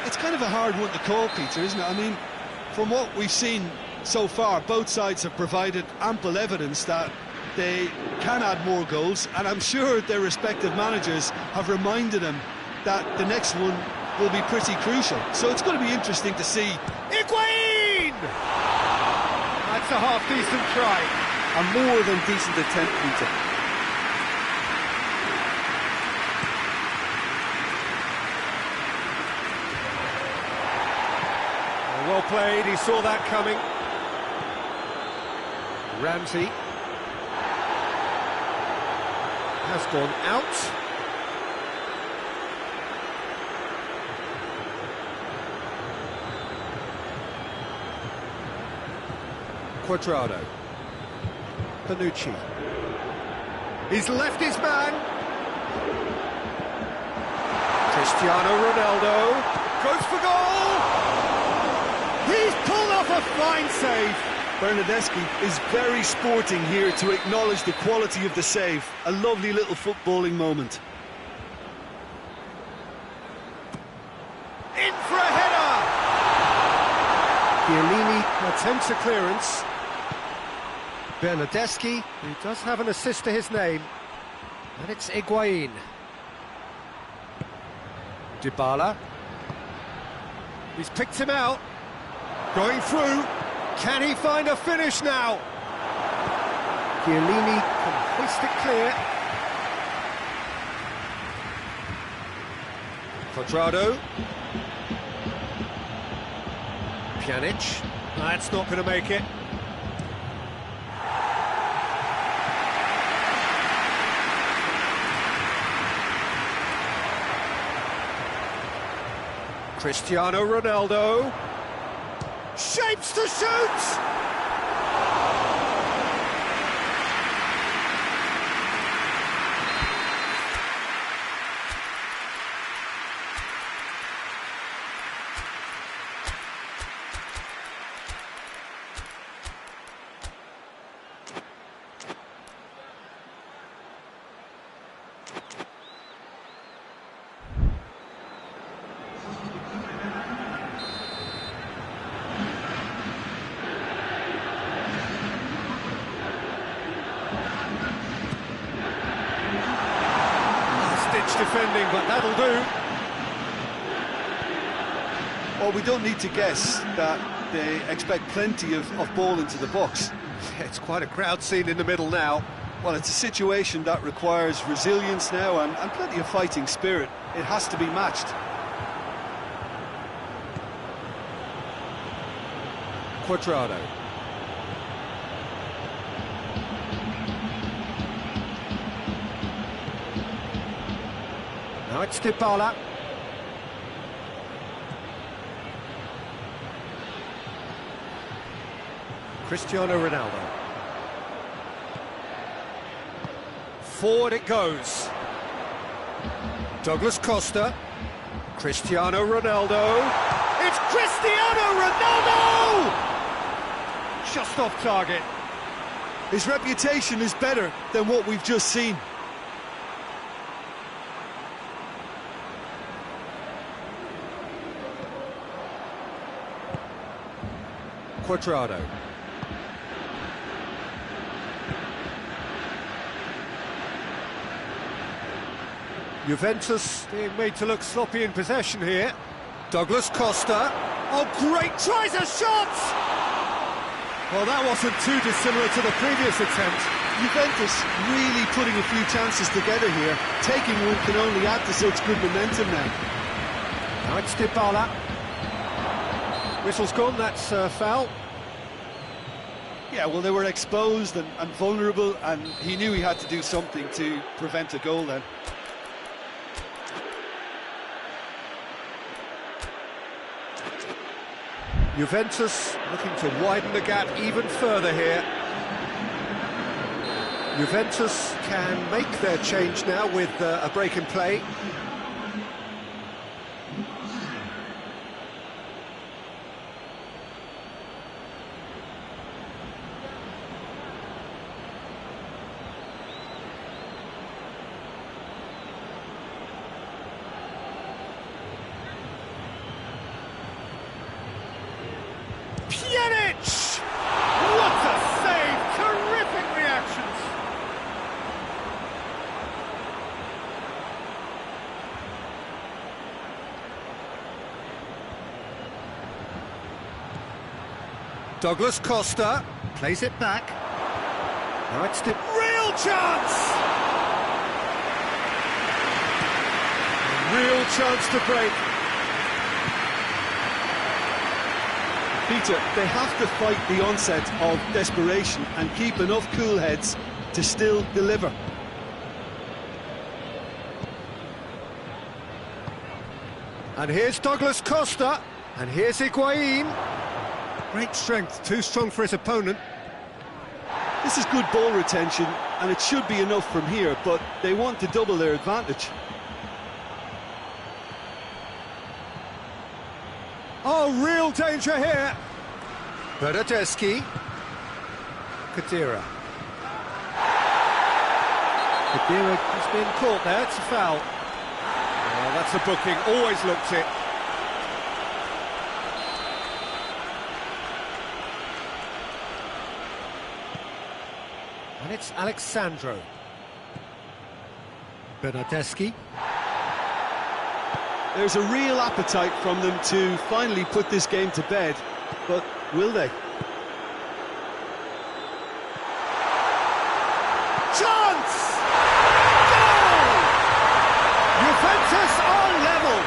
It's kind of a hard one to call, Peter, isn't it? I mean, from what we've seen so far, both sides have provided ample evidence that they can add more goals, and I'm sure their respective managers have reminded them that the next one will be pretty crucial. So it's going to be interesting to see. Higuain! That's a half-decent try. A more than decent attempt, Peter. Well played, he saw that coming. Ramsey has gone out. Quadrado. Panucci. He's left his man. Cristiano Ronaldo goes for goal. He's pulled off a fine save. Bernardeschi is very sporting here to acknowledge the quality of the save. A lovely little footballing moment. In for a header. Chiellini attempts a clearance. Bernardeschi, who does have an assist to his name. And it's Higuain. Dybala. He's picked him out. Going through. Can he find a finish now? Chiellini can hoist it clear. Quadrado. Pjanic. That's not going to make it. Cristiano Ronaldo. Shapes to shoot! defending, but that'll do. Well, we don't need to guess that they expect plenty of ball into the box. It's quite a crowd scene in the middle now. Well, it's a situation that requires resilience now and plenty of fighting spirit. It has to be matched. Quadrado. Now it's Dybala. Cristiano Ronaldo. Forward it goes. Douglas Costa. Cristiano Ronaldo. It's Cristiano Ronaldo! Just off target. His reputation is better than what we've just seen. Quadrado. Juventus being made to look sloppy in possession here. Douglas Costa. Oh, great, tries a shot! Well, that wasn't too dissimilar to the previous attempt. Juventus really putting a few chances together here. Taking one can only add to such good momentum now. Now it's Dybala. Whistle's gone, that's foul. Yeah, well, they were exposed and vulnerable, and he knew he had to do something to prevent a goal then. Juventus looking to widen the gap even further here. Juventus can make their change now with a break in play. Pjanic! What a save! Terrific reactions! Douglas Costa plays it back. Now it's the real chance! Real chance to break. Peter, they have to fight the onset of desperation and keep enough cool heads to still deliver. And here's Douglas Costa, and here's Higuain. Great strength, too strong for his opponent. This is good ball retention, and it should be enough from here, but they want to double their advantage. Oh, real danger here. Bernardeschi. Khedira. Khedira has been caught there, it's a foul. Oh, that's a booking, always looked it. And it's Alexandro. Bernardeschi. There's a real appetite from them to finally put this game to bed, but will they? Chance! Goal! Juventus are level!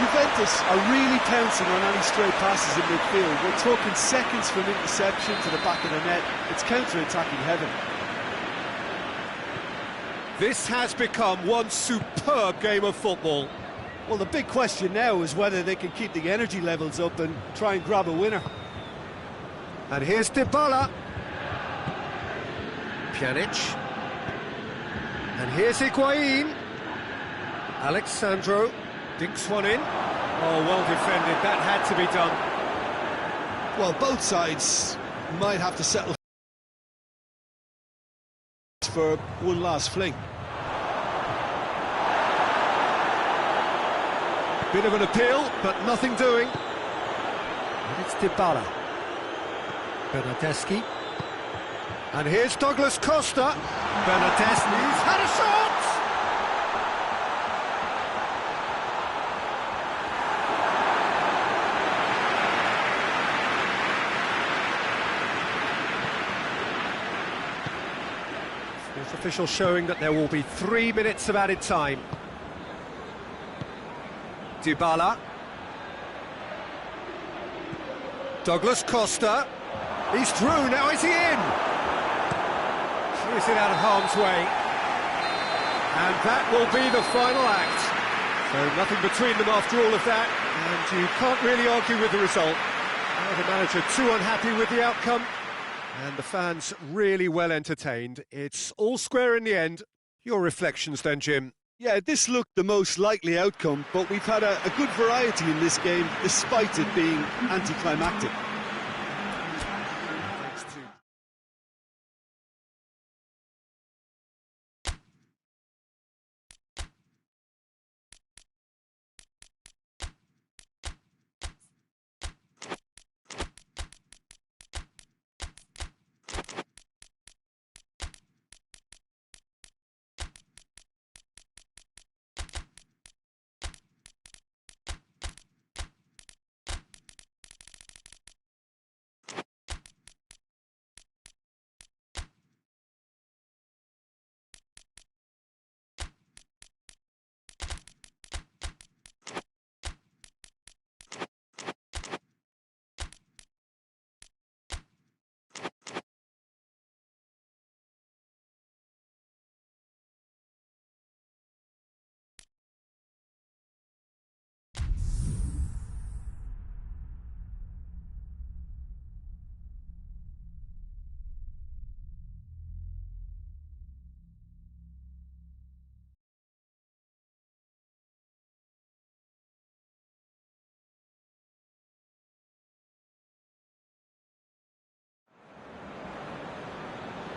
Juventus are really pouncing on any stray passes in midfield. We're talking seconds from interception to the back of the net. It's counter-attacking heaven. This has become one superb game of football. Well, the big question now is whether they can keep the energy levels up and try and grab a winner. And here's Dybala. Pjanic. And here's Higuain. Alexandro dinks one in. Oh, well defended, that had to be done. Well, both sides might have to settle for one last fling. Bit of an appeal, but nothing doing. And it's Dybala. Bernardeschi. And here's Douglas Costa. Bernardeschi's had a shot! Sports official showing that there will be 3 minutes of added time. Dybala. Douglas Costa. He's through, now is he in? Is it out of harm's way? And that will be the final act. So nothing between them after all of that, and you can't really argue with the result. The manager too unhappy with the outcome, and the fans really well entertained. It's all square in the end. Your reflections then, Jim? Yeah, this looked the most likely outcome, but we've had a good variety in this game, despite it being anticlimactic.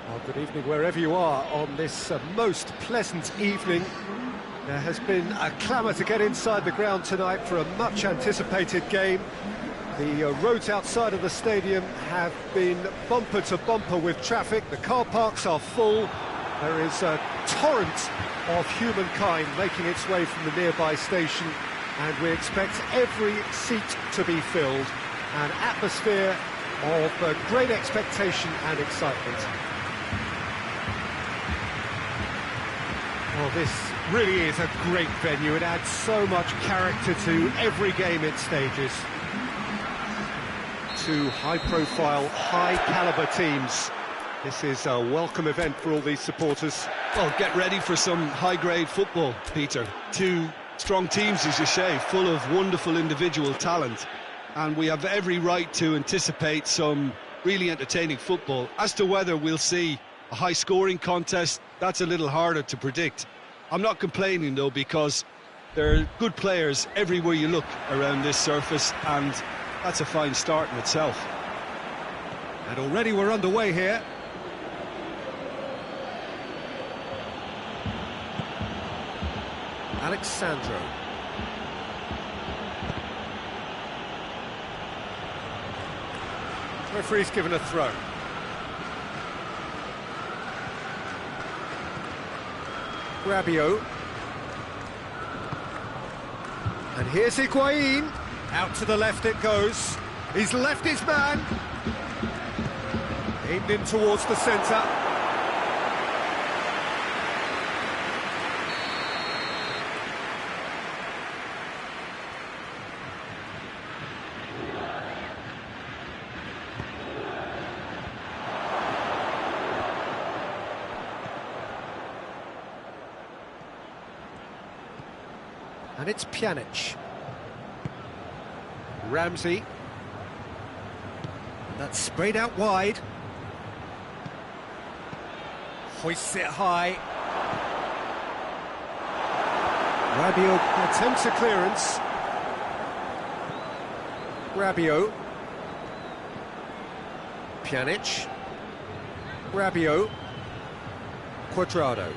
Well, good evening wherever you are on this most pleasant evening. There has been a clamour to get inside the ground tonight for a much-anticipated game. The roads outside of the stadium have been bumper to bumper with traffic. The car parks are full. There is a torrent of humankind making its way from the nearby station, and we expect every seat to be filled. An atmosphere of great expectation and excitement. Well, this really is a great venue. It adds so much character to every game it stages. Two high-profile, high-caliber teams. This is a welcome event for all these supporters. Well, get ready for some high-grade football, Peter. Two strong teams, as you say, full of wonderful individual talent. And we have every right to anticipate some really entertaining football. As to whether we'll see a high-scoring contest, that's a little harder to predict. I'm not complaining, though, because there are good players everywhere you look around this surface, and that's a fine start in itself. And already we're underway here. Alexandro. Referee's given a throw. Rabiot. And here's Higuain. Out to the left it goes. He's left his man. Aimed in towards the centre. And it's Pjanic. Ramsey. That's sprayed out wide. Hoists it high. Rabiot attempts a clearance. Rabiot. Pjanic. Rabiot. Cuadrado.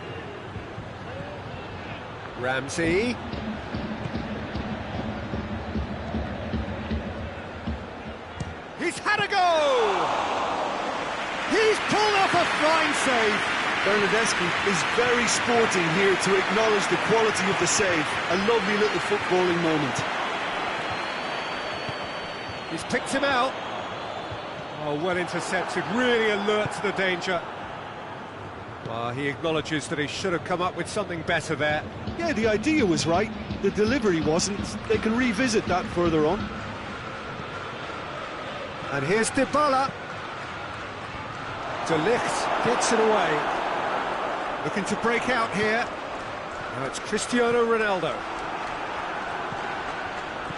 Ramsey. He's had a go! He's pulled off a fine save. Bernardeschi is very sporting here to acknowledge the quality of the save. A lovely little footballing moment. He's picked him out. Oh, well intercepted, really alert to the danger. Well, he acknowledges that he should have come up with something better there. Yeah, the idea was right, the delivery wasn't. They can revisit that further on. And here's Dybala. De Ligt gets it away. Looking to break out here. Now it's Cristiano Ronaldo.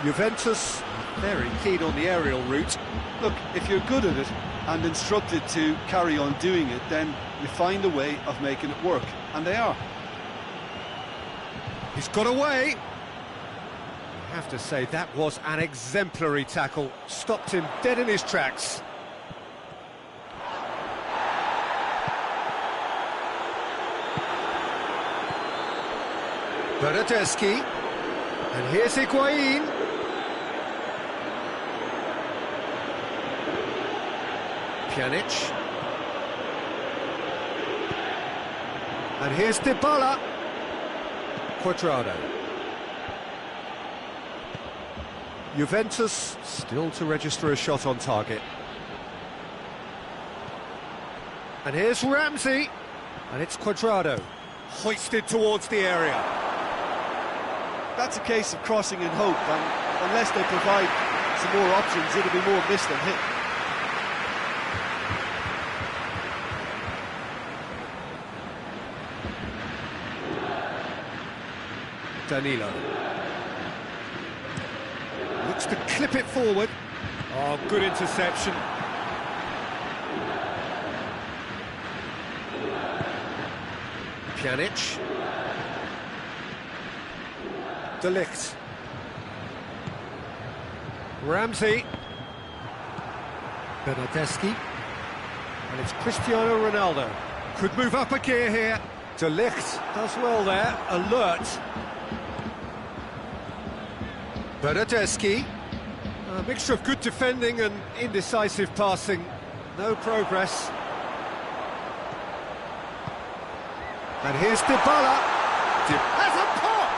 Juventus very keen on the aerial route. Look, if you're good at it and instructed to carry on doing it, then you find a way of making it work, and they are. He's got away. I have to say, that was an exemplary tackle. Stopped him dead in his tracks. Bernardeschi. And here's Higuain. Pjanic. And here's Dybala. Cuadrado. Juventus still to register a shot on target. And here's Ramsey. And it's Cuadrado. Hoisted towards the area. That's a case of crossing in hope, and unless they provide some more options, it'll be more miss than hit. Danilo. Looks to clip it forward. Oh, good interception. Pjanic. De Ligt. Ramsey. Bernardeschi. And it's Cristiano Ronaldo. Could move up a gear here. De Ligt does well there. Alert. Bernardeschi. A mixture of good defending and indecisive passing. No progress. And here's Dybala. Has a pop!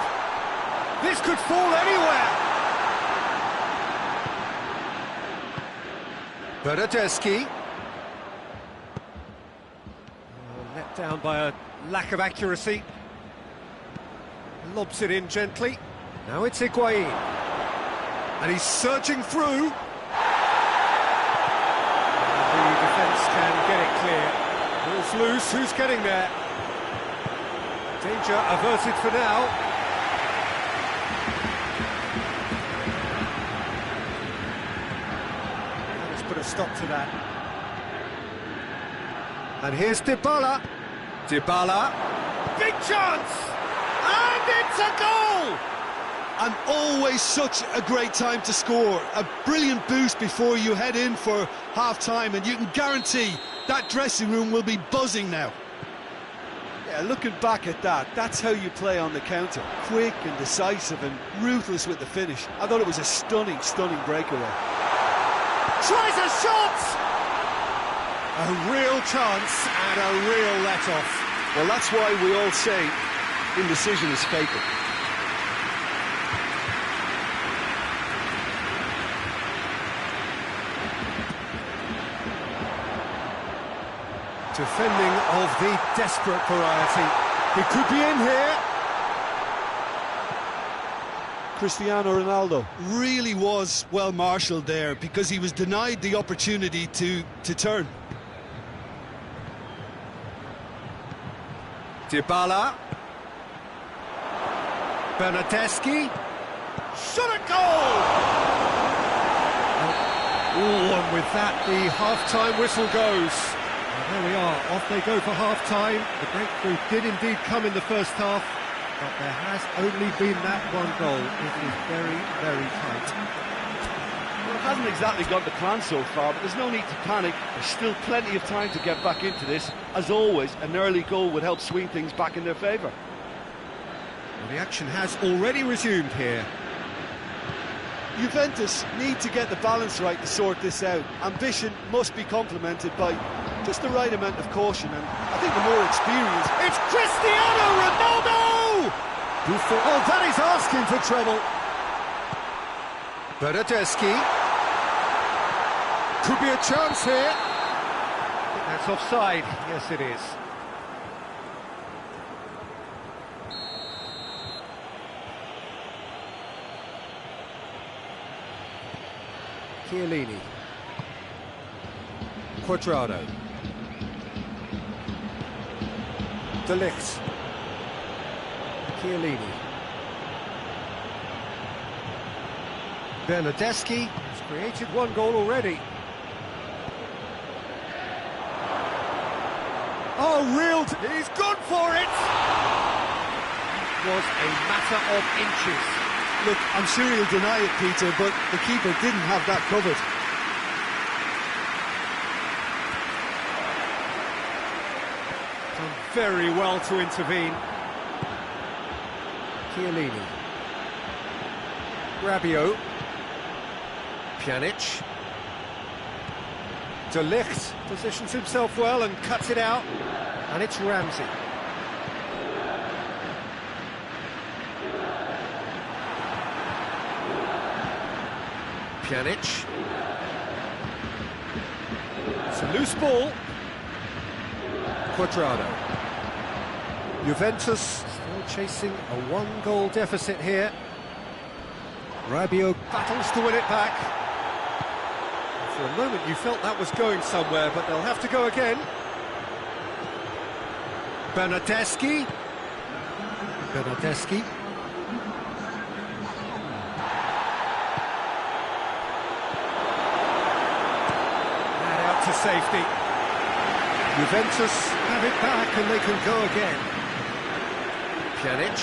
This could fall anywhere. Bernardeschi. Let down by a lack of accuracy. Lobs it in gently. Now it's Higuain. And he's surging through. And the defence can get it clear. Ball's loose, who's getting there? Danger averted for now. Let's put a stop to that. And here's Dybala. Dybala. Big chance! And it's a goal! And always such a great time to score. A brilliant boost before you head in for half-time, and you can guarantee that dressing room will be buzzing now. Yeah, looking back at that, that's how you play on the counter. Quick and decisive and ruthless with the finish. I thought it was a stunning, stunning breakaway. Tries a shot! A real chance and a real let-off. Well, that's why we all say indecision is fatal. Defending of the desperate variety. He could be in here. Cristiano Ronaldo really was well marshalled there because he was denied the opportunity to turn. Dybala. Bernardeschi. Shot at goal! Oh, and with that, the half-time whistle goes. There we are, off they go for half-time. The breakthrough did indeed come in the first half, but there has only been that one goal. It is very, very tight. Well, it hasn't exactly gone to plan so far, but there's no need to panic. There's still plenty of time to get back into this. As always, an early goal would help swing things back in their favour. Well, the action has already resumed here. Juventus need to get the balance right to sort this out. Ambition must be complemented by just the right amount of caution, and I think the more experience. It's Cristiano Ronaldo! Oh, that is asking for trouble. Bernardeschi. Could be a chance here. I think that's offside. Yes, it is. Chiellini. Quadrado. De Ligt. Chiellini. Bernardeschi has created one goal already. Oh, reeled! He's gone for it! It was a matter of inches. Look, I'm sure he'll deny it, Peter, but the keeper didn't have that covered. Done very well to intervene. Chiellini. Rabiot. Pjanic. De Ligt positions himself well and cuts it out. And it's Ramsey. Pjanic. It's a loose ball. Quadrado. Juventus still chasing a one-goal deficit here. Rabiot battles to win it back. For a moment you felt that was going somewhere, but they'll have to go again. Bernardeschi. Bernardeschi. And out to safety. Juventus have it back and they can go again. Pjanic.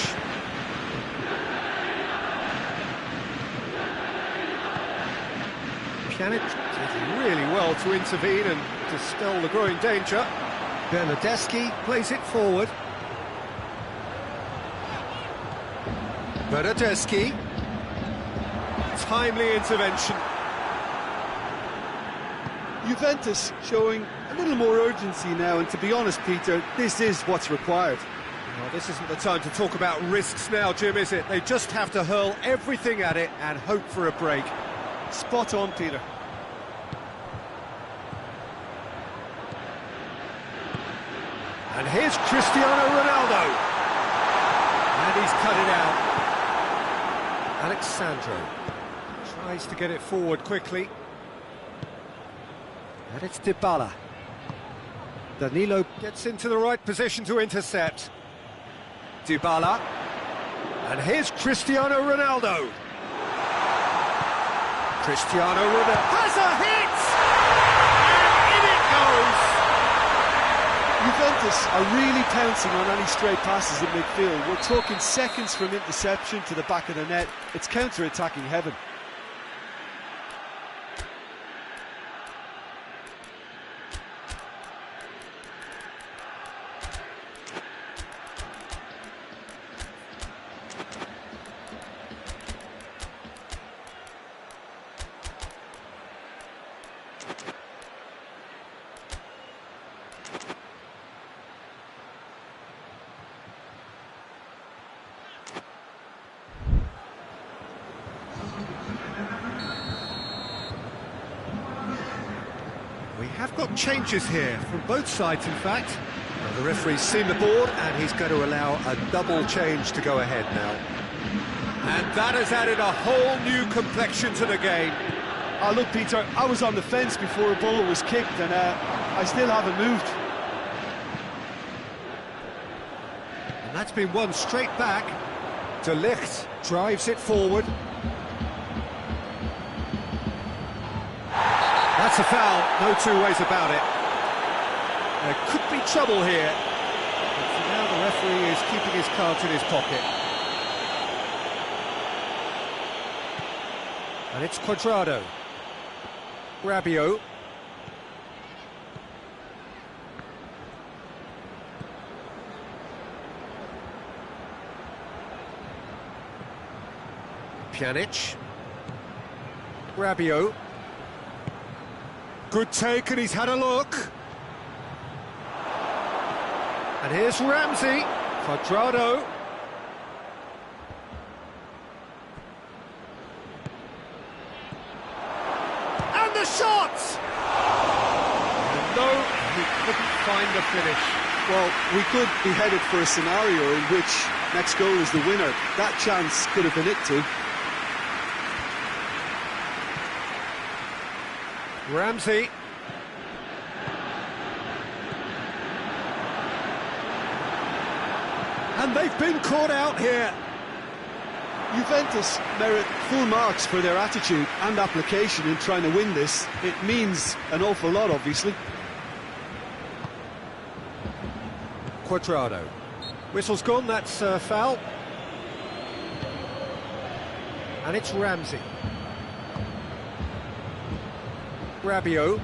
Pjanic did really well to intervene and dispel the growing danger. Bernardeschi plays it forward. Bernardeschi. Timely intervention. Juventus showing a little more urgency now, and to be honest, Peter, this is what's required. Well, this isn't the time to talk about risks now, Jim, is it? They just have to hurl everything at it and hope for a break. Spot on, Peter. And here's Cristiano Ronaldo. And he's cut it out. Alexandro tries to get it forward quickly. And it's Dybala. Danilo gets into the right position to intercept. Dybala. And here's Cristiano Ronaldo. Cristiano Ronaldo has a hit! And in it goes! Juventus are really pouncing on any stray passes in midfield. We're talking seconds from interception to the back of the net. It's counter-attacking heaven. We have got changes here from both sides, in fact. Well, the referee's seen the board and he's going to allow a double change to go ahead now. And that has added a whole new complexion to the game. Oh, look, Peter, I was on the fence before a ball was kicked, and I still haven't moved. And that's been won straight back. De Ligt drives it forward. That's a foul, no two ways about it. There could be trouble here. But for now, the referee is keeping his cards in his pocket. And it's Quadrado. Rabiot. Pjanic. Rabiot. Good take, and he's had a look. And here's Ramsey. Quadrado. And the shot! No, he couldn't find the finish. Well, we could be headed for a scenario in which next goal is the winner. That chance could have been it too. Ramsey. And they've been caught out here. Juventus merit full marks for their attitude and application in trying to win this. It means an awful lot, obviously. Quadrado. Whistle's gone, that's foul. And it's Ramsey. Rabiot.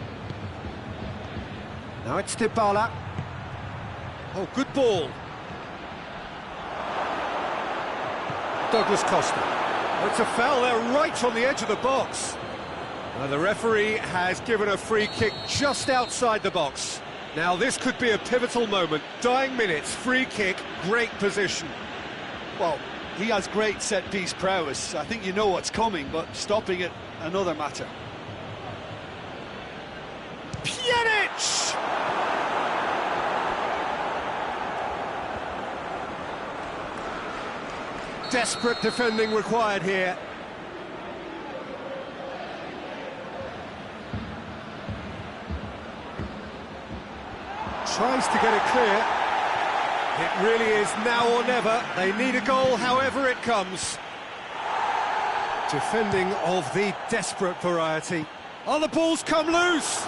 Now it's Dybala. Oh, good ball. Douglas Costa. Oh, it's a foul there right on the edge of the box. Now the referee has given a free kick just outside the box. Now this could be a pivotal moment. Dying minutes, free kick, great position. Well, he has great set-piece prowess. I think you know what's coming, but stopping it, another matter. Pjanic! Desperate defending required here. Tries to get it clear. It really is now or never. They need a goal however it comes. Defending of the desperate variety. Oh, the ball's come loose!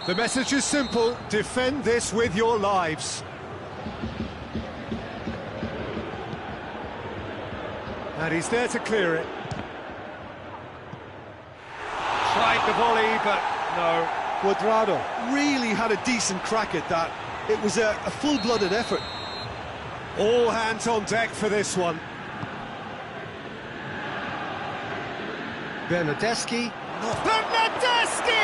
The message is simple, defend this with your lives. And he's there to clear it. Tried the volley, but no. Quadrado really had a decent crack at that. It was a full-blooded effort. All hands on deck for this one. Bernardeschi. Bernardeschi!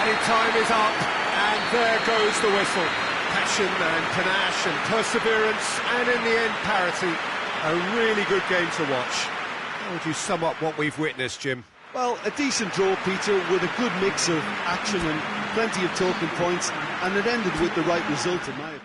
Added time is up, and there goes the whistle. Passion and panache and perseverance, and in the end, parity. A really good game to watch. How would you sum up what we've witnessed, Jim? Well, a decent draw, Peter, with a good mix of action and plenty of talking points, and it ended with the right result, in my opinion.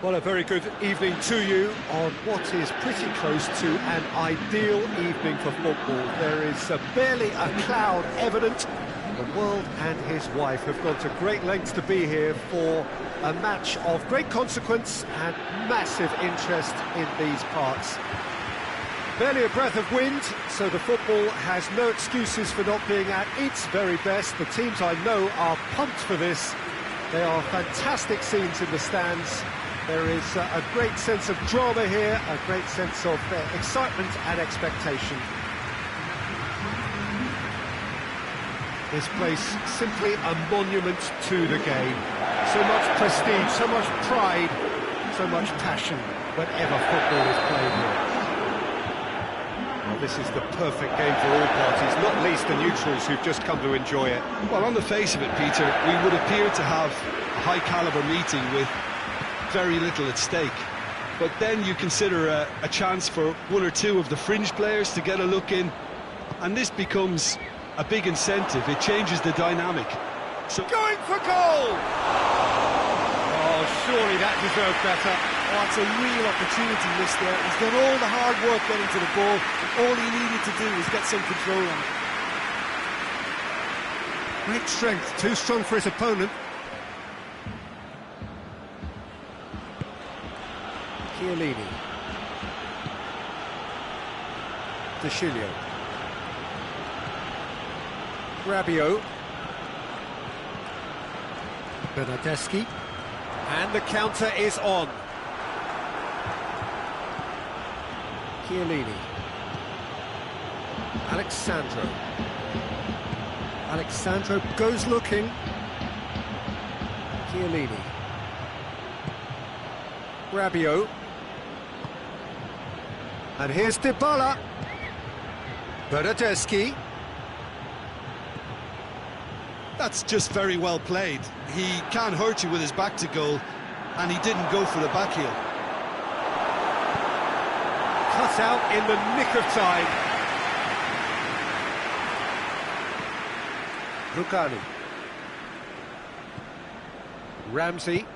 Well, a very good evening to you on what is pretty close to an ideal evening for football. There is barely a cloud evident. The world and his wife have gone to great lengths to be here for a match of great consequence and massive interest in these parts. Barely a breath of wind, so the football has no excuses for not being at its very best. The teams I know are pumped for this. They are fantastic scenes in the stands. There is a great sense of drama here, a great sense of excitement and expectation. This place simply a monument to the game. So much prestige, so much pride, so much passion whenever football is played here. Well, this is the perfect game for all parties, not least the neutrals who've just come to enjoy it. Well, on the face of it, Peter, we would appear to have a high-caliber meeting with very little at stake. But then you consider a chance for one or two of the fringe players to get a look in, and this becomes a big incentive. It changes the dynamic. So going for goal! Oh, surely that deserved better. Oh, it's a real opportunity missed there. He's done all the hard work getting to the ball. All he needed to do was get some control on it. Great strength, too strong for his opponent. Chiellini. De Chilio. Rabiot. Bernardeschi. And the counter is on. Chiellini. Alexandro. Alexandro goes looking. Chiellini. Rabiot. And here's Dybala. Bernardeschi. that's just very well played. He can't hurt you with his back to goal, and he didn't go for the back heel. Cut out in the nick of time. Rugani. Ramsey.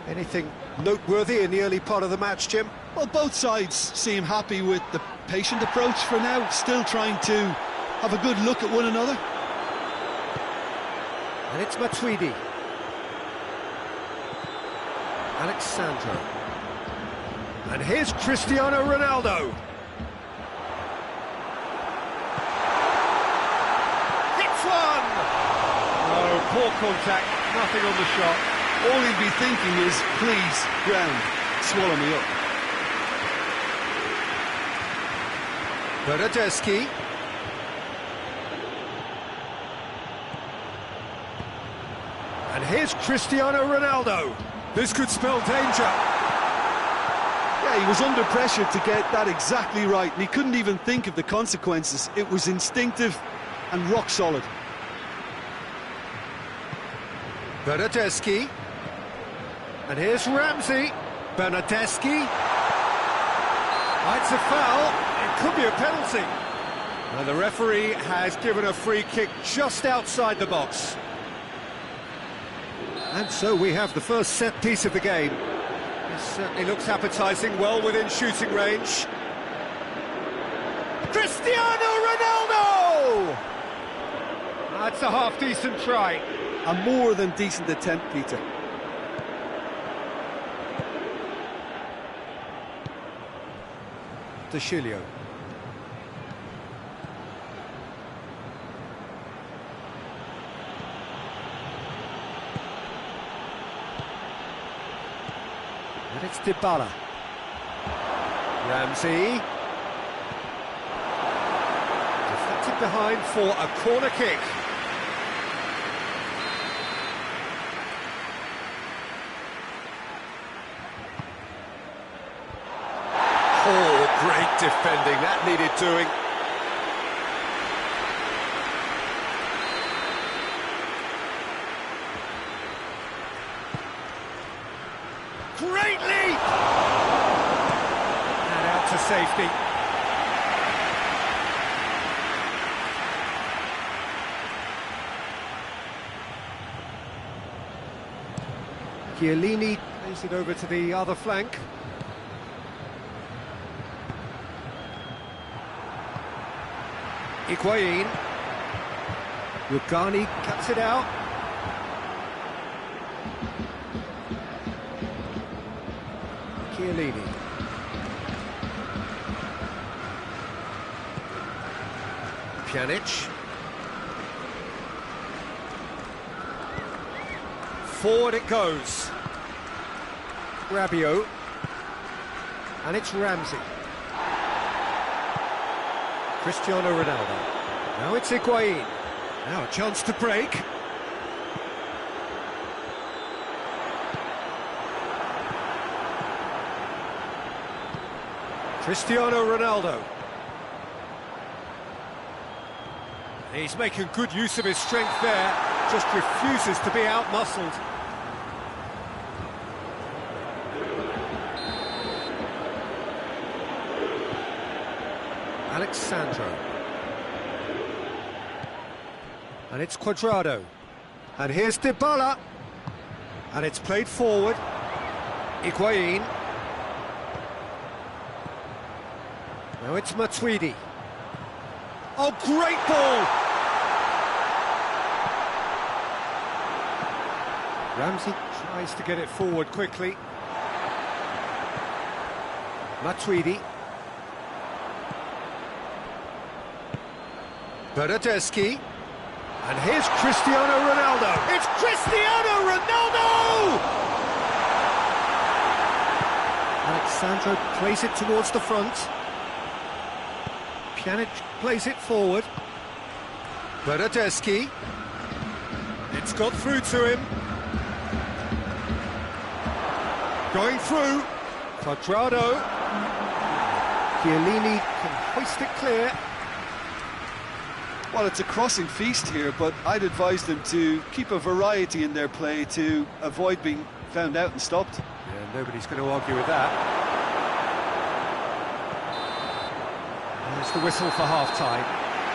Anything noteworthy in the early part of the match, Jim? Well, both sides seem happy with the patient approach for now, still trying to have a good look at one another. And it's Matuidi. Alexandro. And here's Cristiano Ronaldo. Hits one! Oh, poor contact, nothing on the shot. All he'd be thinking is, please, ground, swallow me up. Bernardeschi. And here's Cristiano Ronaldo. This could spell danger. Yeah, he was under pressure to get that exactly right, and he couldn't even think of the consequences. It was instinctive and rock solid. Bernardeschi. And here's Ramsey. Bernardeschi. It's a foul. It could be a penalty. And the referee has given a free kick just outside the box. And so we have the first set piece of the game. This certainly looks appetising, well within shooting range. Cristiano Ronaldo! That's a half-decent try. A more than decent attempt, Peter. De Chilio. And it's Dybala. Ramsey. Deflected behind for a corner kick. Oh, great defending, that needed doing. Great leap! And out to safety. Chiellini Plays it over to the other flank. Higuain. Rugani cuts it out. Chiellini. Pjanic. Forward it goes. Rabiot. And it's Ramsey. Cristiano Ronaldo. Now it's Higuain. Now a chance to break. Cristiano Ronaldo. He's making good use of his strength there, just refuses to be out-muscled. Alexandro. And it's Cuadrado. And here's Dybala. And it's played forward. Higuain. Now it's Matuidi. Oh, great ball! Ramsey tries to get it forward quickly. Matuidi. Bernardeschi. And here's Cristiano Ronaldo. It's Cristiano Ronaldo! Alexandro plays it towards the front. Pjanic plays it forward. Bernardeschi. It's got through to him. Going through. Cuadrado. Chiellini can hoist it clear. Well, it's a crossing feast here, but I'd advise them to keep a variety in their play to avoid being found out and stopped. Yeah, nobody's going to argue with that. There's the whistle for half-time.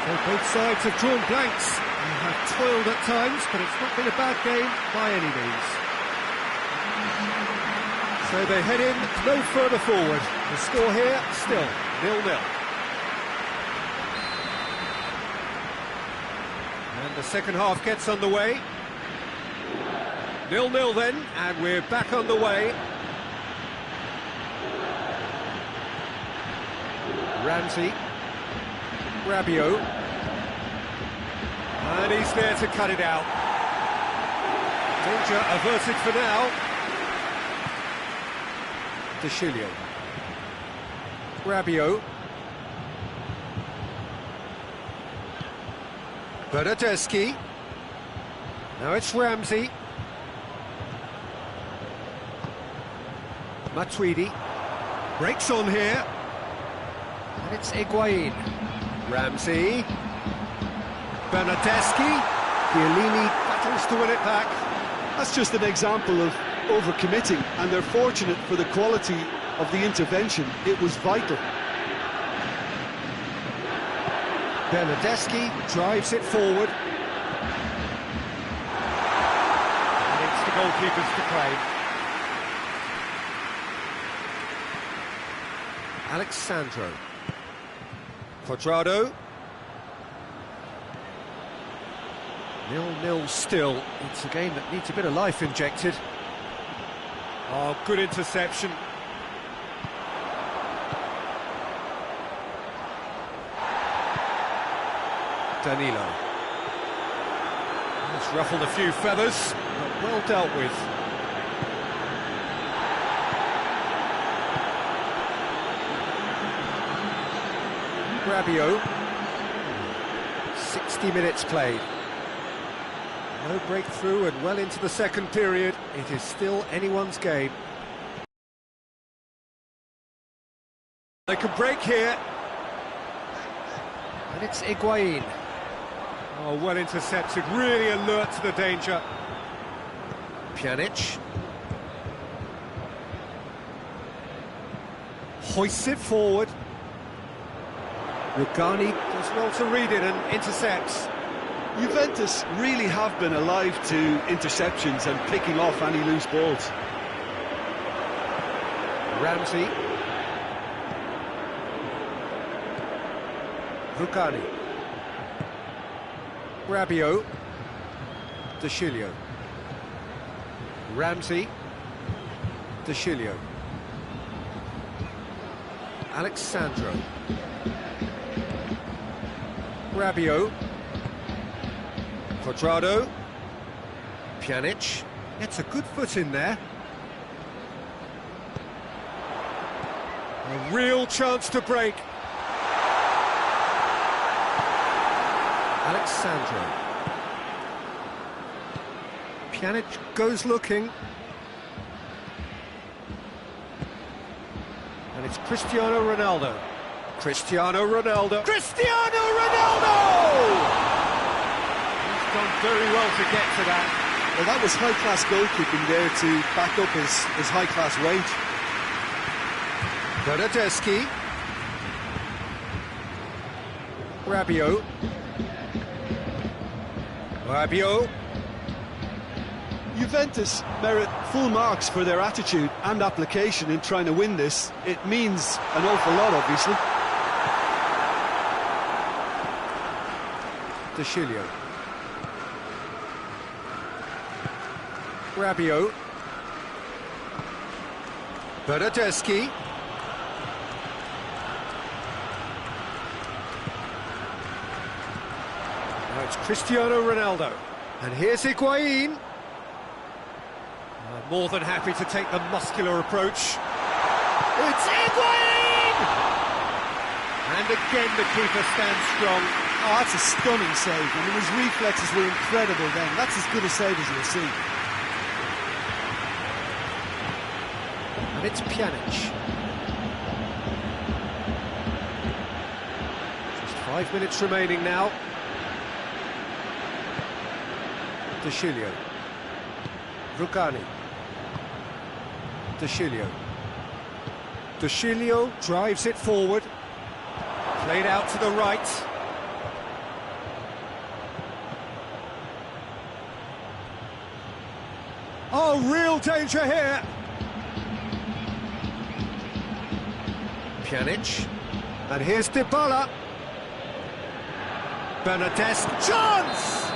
So both sides have drawn blanks. They have toiled at times, but it's not been a bad game by any means. So they head in no further forward. The score here, still 0-0. And the second half gets underway. 0-0 then, and we're back on the way. Ramsey. Rabiot. And he's there to cut it out. Danger averted for now. De Chilio. Rabiot. Bernardeschi. Now it's Ramsey. Matuidi. Breaks on here. And it's Higuain. Ramsey. Bernardeschi. Chiellini battles to win it back. That's just an example of overcommitting, and they're fortunate for the quality of the intervention. It was vital. Bernardeschi drives it forward. And it's the goalkeepers to play. Alexandro. Cuadrado. 0-0 still. It's a game that needs a bit of life injected. Oh, good interception. Danilo. It's ruffled a few feathers, but well dealt with. Rabiot. 60 minutes played. No breakthrough and well into the second period. It is still anyone's game. They can break here. And it's Higuain. Oh, well intercepted, really alert to the danger. Pjanic. Hoists it forward. Rugani does well to read it and intercepts. Juventus really have been alive to interceptions and picking off any loose balls. Ramsey. Vucani. Rabiot. De Chilio. Ramsey. De Chilio. Alexandro. Rabiot. Quadrado. Pjanic. Gets a good foot in there. A real chance to break. Alexandro. Pjanic goes looking. And it's Cristiano Ronaldo. Cristiano Ronaldo. Cristiano Ronaldo! He's done very well to get to that. Well, that was high-class goalkeeping there to back up his high-class wage. Bernardeschi. Rabiot. Rabiot. Juventus merit full marks for their attitude and application in trying to win this. It means an awful lot, obviously. De Chilio. Rabiot. Bernardeschi. Now it's Cristiano Ronaldo. And here's Higuain. More than happy to take the muscular approach. It's Higuain! And again the keeper stands strong. Oh, that's a stunning save. I mean, his reflexes were incredible then. That's as good a save as you'll see. And it's Pjanic. Just 5 minutes remaining now. De Chilio. Vucani. De Chilio. De Chilio drives it forward. Played out to the right. Oh, real danger here. Pjanic. And here's Dybala. Bernardeschi. Chance!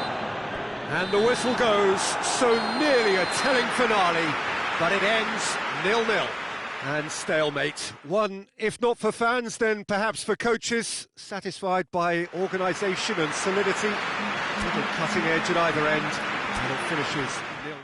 And the whistle goes. So nearly a telling finale. But it ends 0-0. And stalemate. One, if not for fans, then perhaps for coaches, satisfied by organisation and solidity. Little cutting edge at either end. And it finishes 0-0.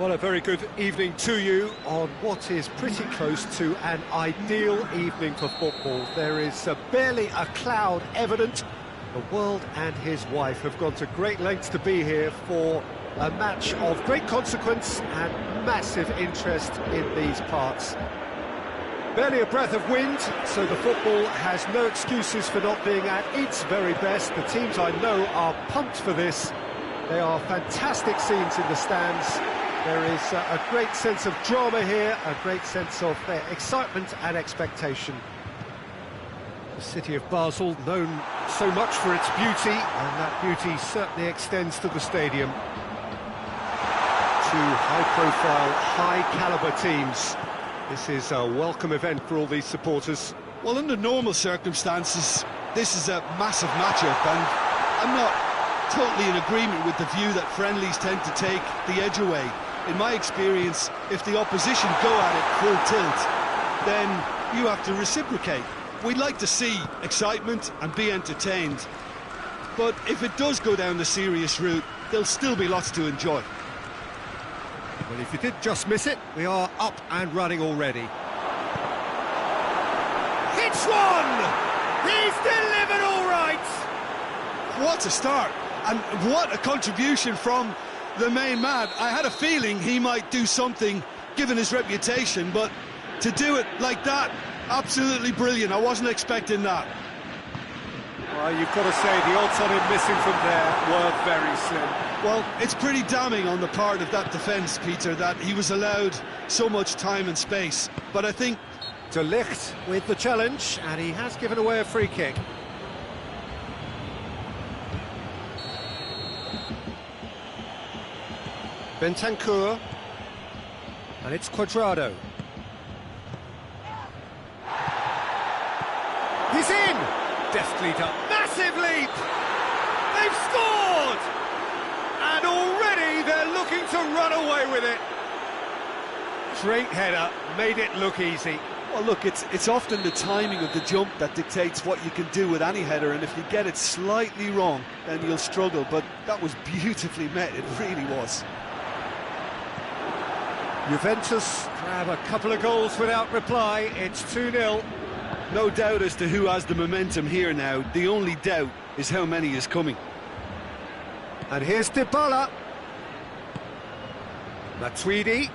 Well, a very good evening to you on what is pretty close to an ideal evening for football. There is barely a cloud evident. The world and his wife have gone to great lengths to be here for a match of great consequence and massive interest in these parts. Barely a breath of wind, so the football has no excuses for not being at its very best. The teams I know are pumped for this. They are fantastic scenes in the stands. There is a great sense of drama here, a great sense of excitement and expectation. The city of Basel, known so much for its beauty, and that beauty certainly extends to the stadium. Two high-profile, high-caliber teams. This is a welcome event for all these supporters. Well, under normal circumstances, this is a massive matchup, and I'm not totally in agreement with the view that friendlies tend to take the edge away. In my experience, if the opposition go at it full tilt, then you have to reciprocate. We'd like to see excitement and be entertained, but if it does go down the serious route, there'll still be lots to enjoy. Well, if you did just miss it, we are up and running already. Hits one! He's delivered all right! What a start, and what a contribution from the main man. I had a feeling he might do something, given his reputation, but to do it like that, absolutely brilliant. I wasn't expecting that. Well, you've got to say the odds on him missing from there were very slim. Well, it's pretty damning on the part of that defence, Peter, that he was allowed so much time and space. But I think De Ligt with the challenge, and he has given away a free kick. Bentancur, and it's Cuadrado. He's in! Deftly done. Massive leap! They've scored! And already they're looking to run away with it. Great header, made it look easy. Well, look, it's often the timing of the jump that dictates what you can do with any header, and if you get it slightly wrong, then you'll struggle. But that was beautifully met, it really was. Juventus grab a couple of goals without reply. It's 2-0. No doubt as to who has the momentum here now. The only doubt is how many is coming. And here's Dybala. Matuidi.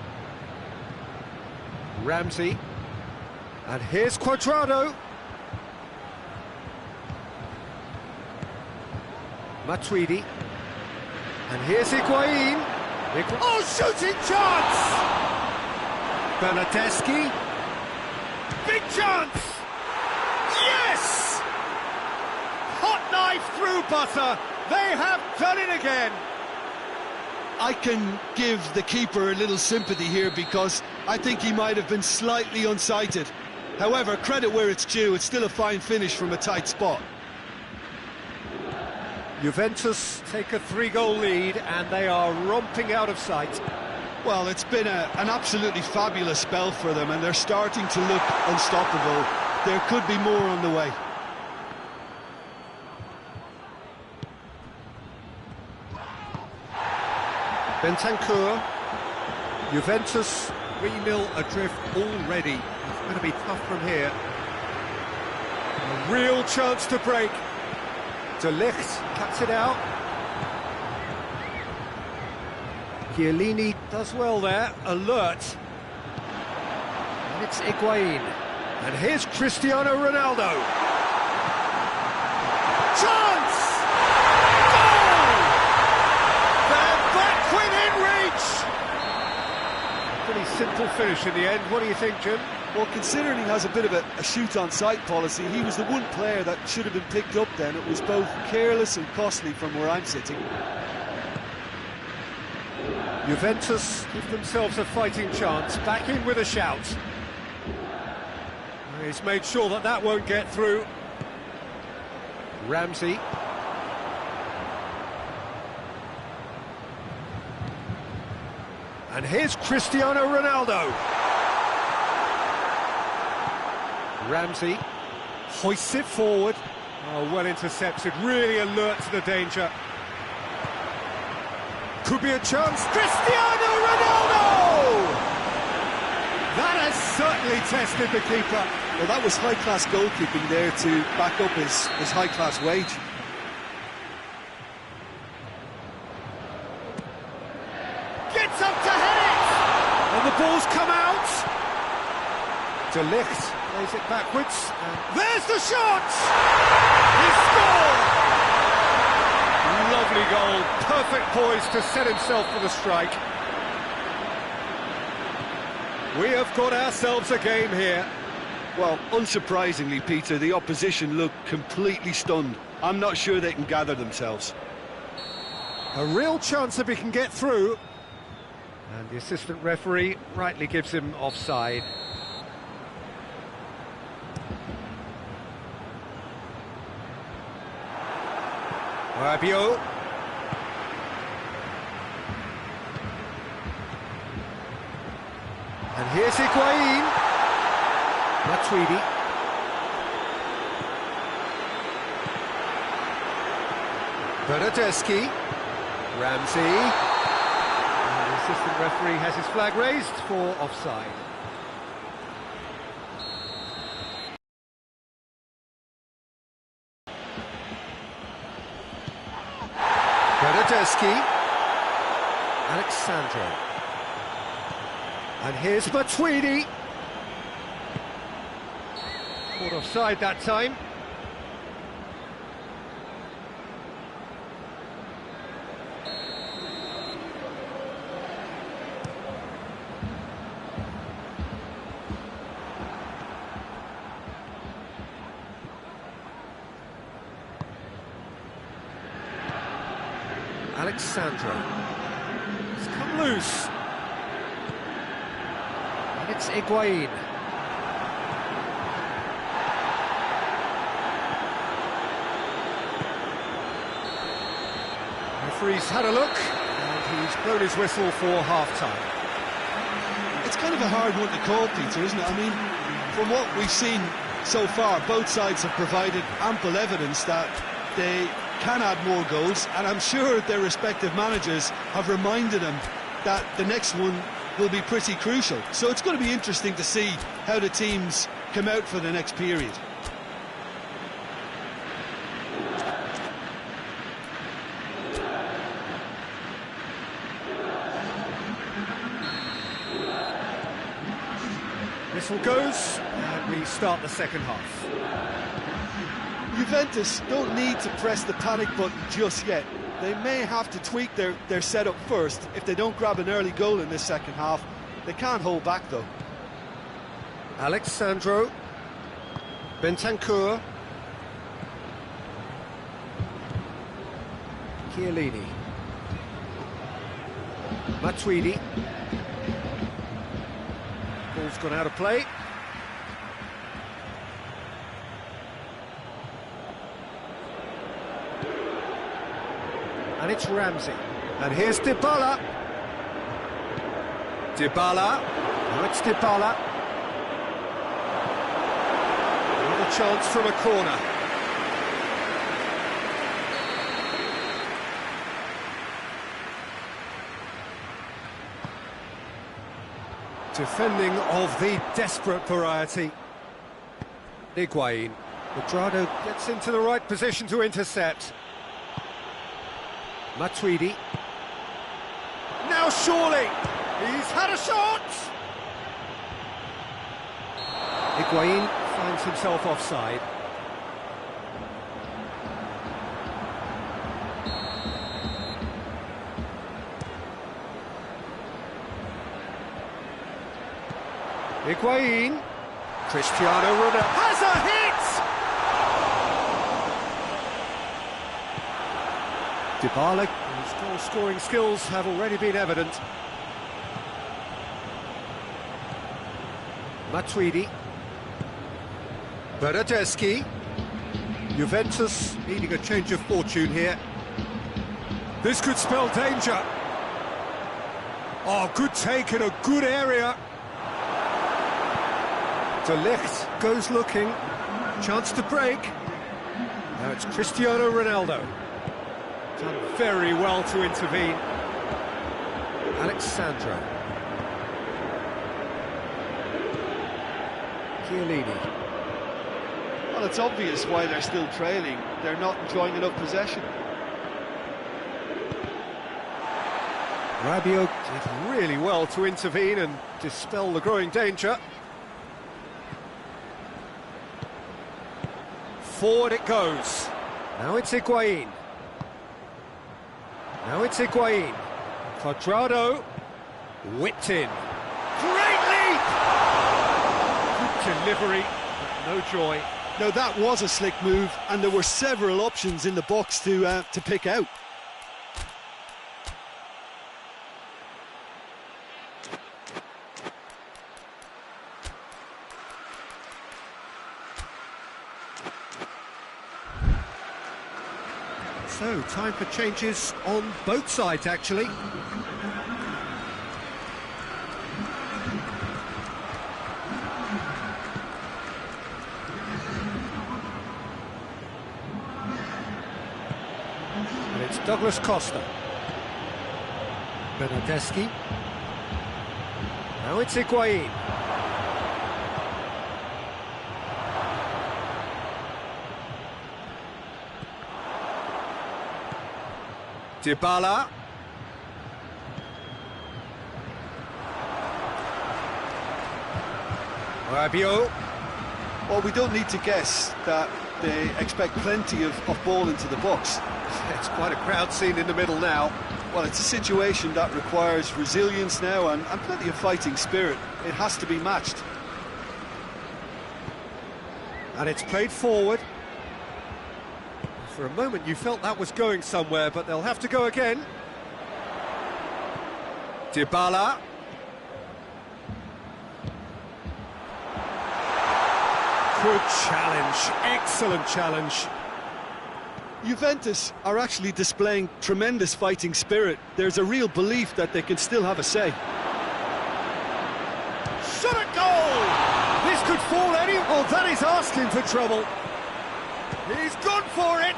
Ramsey. And here's Cuadrado. Matuidi. And here's Higuain. Oh, shooting chance! Bernardeschi. Big chance! Yes! Hot knife through butter. They have done it again. I can give the keeper a little sympathy here because I think he might have been slightly unsighted. However, credit where it's due, it's still a fine finish from a tight spot. Juventus take a 3-goal lead and they are romping out of sight. Well, it's been an absolutely fabulous spell for them, and they're starting to look unstoppable. There could be more on the way. Bentancur. Juventus 3-0 adrift already. It's going to be tough from here. A real chance to break. De Ligt cuts it out. Chiellini does well there, alert. And it's Higuain. And here's Cristiano Ronaldo. Chance! Goal! They're back within reach! Pretty simple finish in the end. What do you think, Jim? Well, considering he has a bit of a shoot-on-sight policy, he was the one player that should have been picked up then. It was both careless and costly from where I'm sitting. Juventus give themselves a fighting chance, back in with a shout. He's made sure that that won't get through. Ramsey. And here's Cristiano Ronaldo. Ramsey hoists it forward. Oh, well intercepted, really alert to the danger. could be a chance. Cristiano Ronaldo! That has certainly tested the keeper. Well, that was high-class goalkeeping there to back up his high-class wage. Gets up to head it! And the ball's come out. De Ligt plays it backwards. And there's the shot! He scored! Lovely goal. Perfect poise to set himself for the strike. We have got ourselves a game here. Well, unsurprisingly, Peter, the opposition look completely stunned. I'm not sure they can gather themselves. A real chance if he can get through. And the assistant referee rightly gives him offside. Rabiot. And here's Higuain. Matuidi. Bernardeschi. Ramsey. And the assistant referee has his flag raised for offside. Bernardeschi. Alexandro. And here's Matuidi. Caught offside that time. Alexandro. It's come loose. And it's Higuain. Referee's had a look, and he's blown his whistle for half-time. It's kind of a hard one to call, Peter, isn't it? I mean, from what we've seen so far, both sides have provided ample evidence that they can add more goals, and I'm sure their respective managers have reminded them that the next one will be pretty crucial. So it's going to be interesting to see how the teams come out for the next period. Whistle goes, and we start the second half. Juventus don't need to press the panic button just yet. They may have to tweak their setup first. If they don't grab an early goal in this second half, they can't hold back though. Alexandro. Bentancur. Chiellini. Matuidi. Ball's gone out of play. And it's Ramsey. And here's Dybala. Dybala. Now it's Dybala. Another chance from a corner. Defending of the desperate variety. Higuain. Quadrado gets into the right position to intercept. Matuidi. Now surely, he's had a shot! Higuain finds himself offside. Higuain. Cristiano Ronaldo has a hit! Dybala, his goal-scoring skills have already been evident. Matuidi. Bernardeschi. Juventus needing a change of fortune here. This could spell danger. Oh, good take in a good area. De Ligt goes looking. Chance to break. Now it's Cristiano Ronaldo. Done very well to intervene. Alexandro. Chiellini. Well, it's obvious why they're still trailing. They're not enjoying enough possession. Rabiot did really well to intervene and dispel the growing danger. Forward it goes. Now it's Higuain. Cuadrado. Whipped in. Great leap! Good delivery, but no joy. Now that was a slick move, and there were several options in the box to pick out. So, time for changes on both sides, actually. And it's Douglas Costa. Bernardeschi. Now it's Higuain. Dybala. Rabiot. Well, we don't need to guess that they expect plenty of ball into the box. It's quite a crowd scene in the middle now. Well, it's a situation that requires resilience now and plenty of fighting spirit. It has to be matched. And it's played forward. For a moment you felt that was going somewhere, but they'll have to go again. Dybala. Good challenge, excellent challenge. Juventus are actually displaying tremendous fighting spirit. There's a real belief that they can still have a say. Shot at goal! This could fall any... Oh, that is asking for trouble. He's gone for it!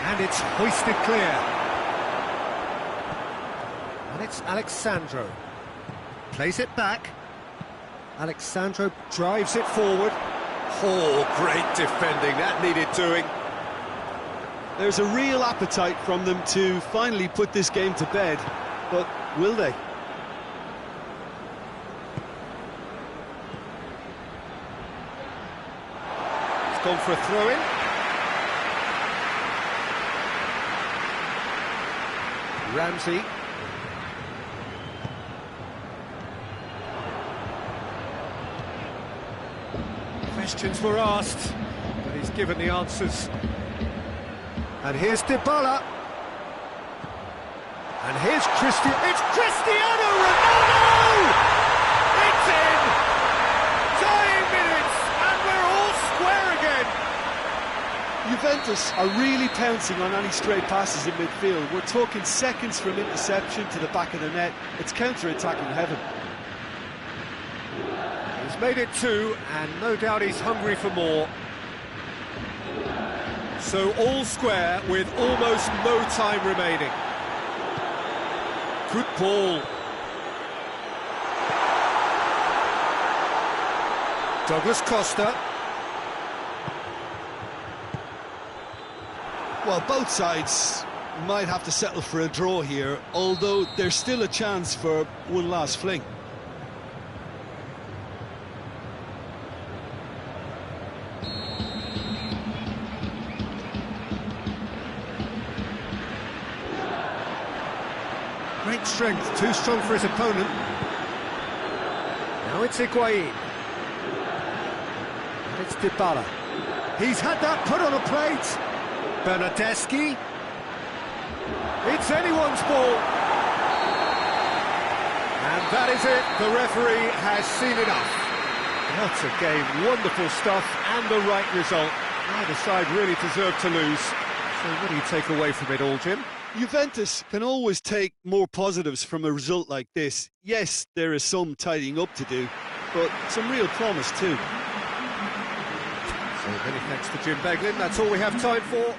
And it's hoisted clear. And it's Alexandro. Plays it back. Alexandro drives it forward. Oh, great defending, that needed doing. There's a real appetite from them to finally put this game to bed, but will they? It's gone for a throw-in. Ramsey. Questions were asked, but he's given the answers. And here's Dybala. And here's It's Cristiano Ronaldo! It's in! Dying minutes, and we're all square again! Juventus are really pouncing on any stray passes in midfield. We're talking seconds from interception to the back of the net. It's counter-attacking heaven. He's made it 2, and no doubt he's hungry for more. So all square with almost no time remaining. Good ball. Douglas Costa. Well, both sides might have to settle for a draw here, although there's still a chance for one last fling. Great strength, too strong for his opponent. Now it's Higuain. And it's Dybala. He's had that put on a plate. Bernardeschi. It's anyone's ball. And that is it. The referee has seen enough. What a game. Wonderful stuff and the right result. Neither side really deserved to lose. So what do you take away from it all, Jim? Juventus can always take more positives from a result like this. Yes, there is some tidying up to do, but some real promise too. So many thanks to Jim Beglin. That's all we have time for.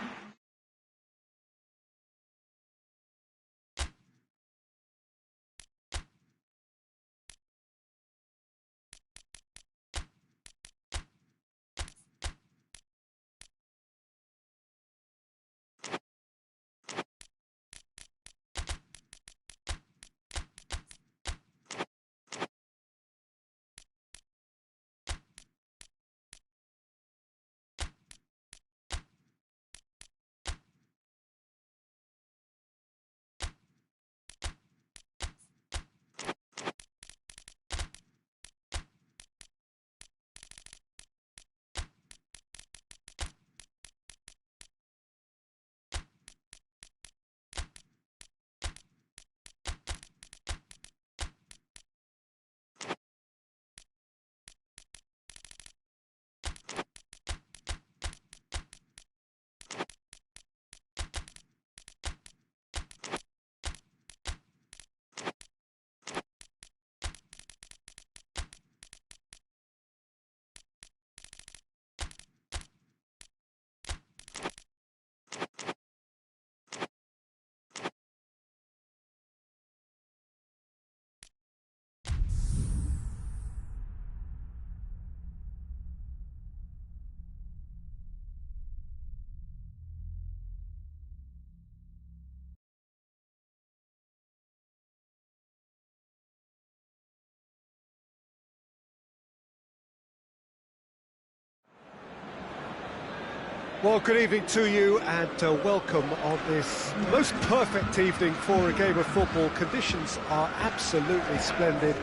Well, good evening to you and welcome on this most perfect evening for a game of football. Conditions are absolutely splendid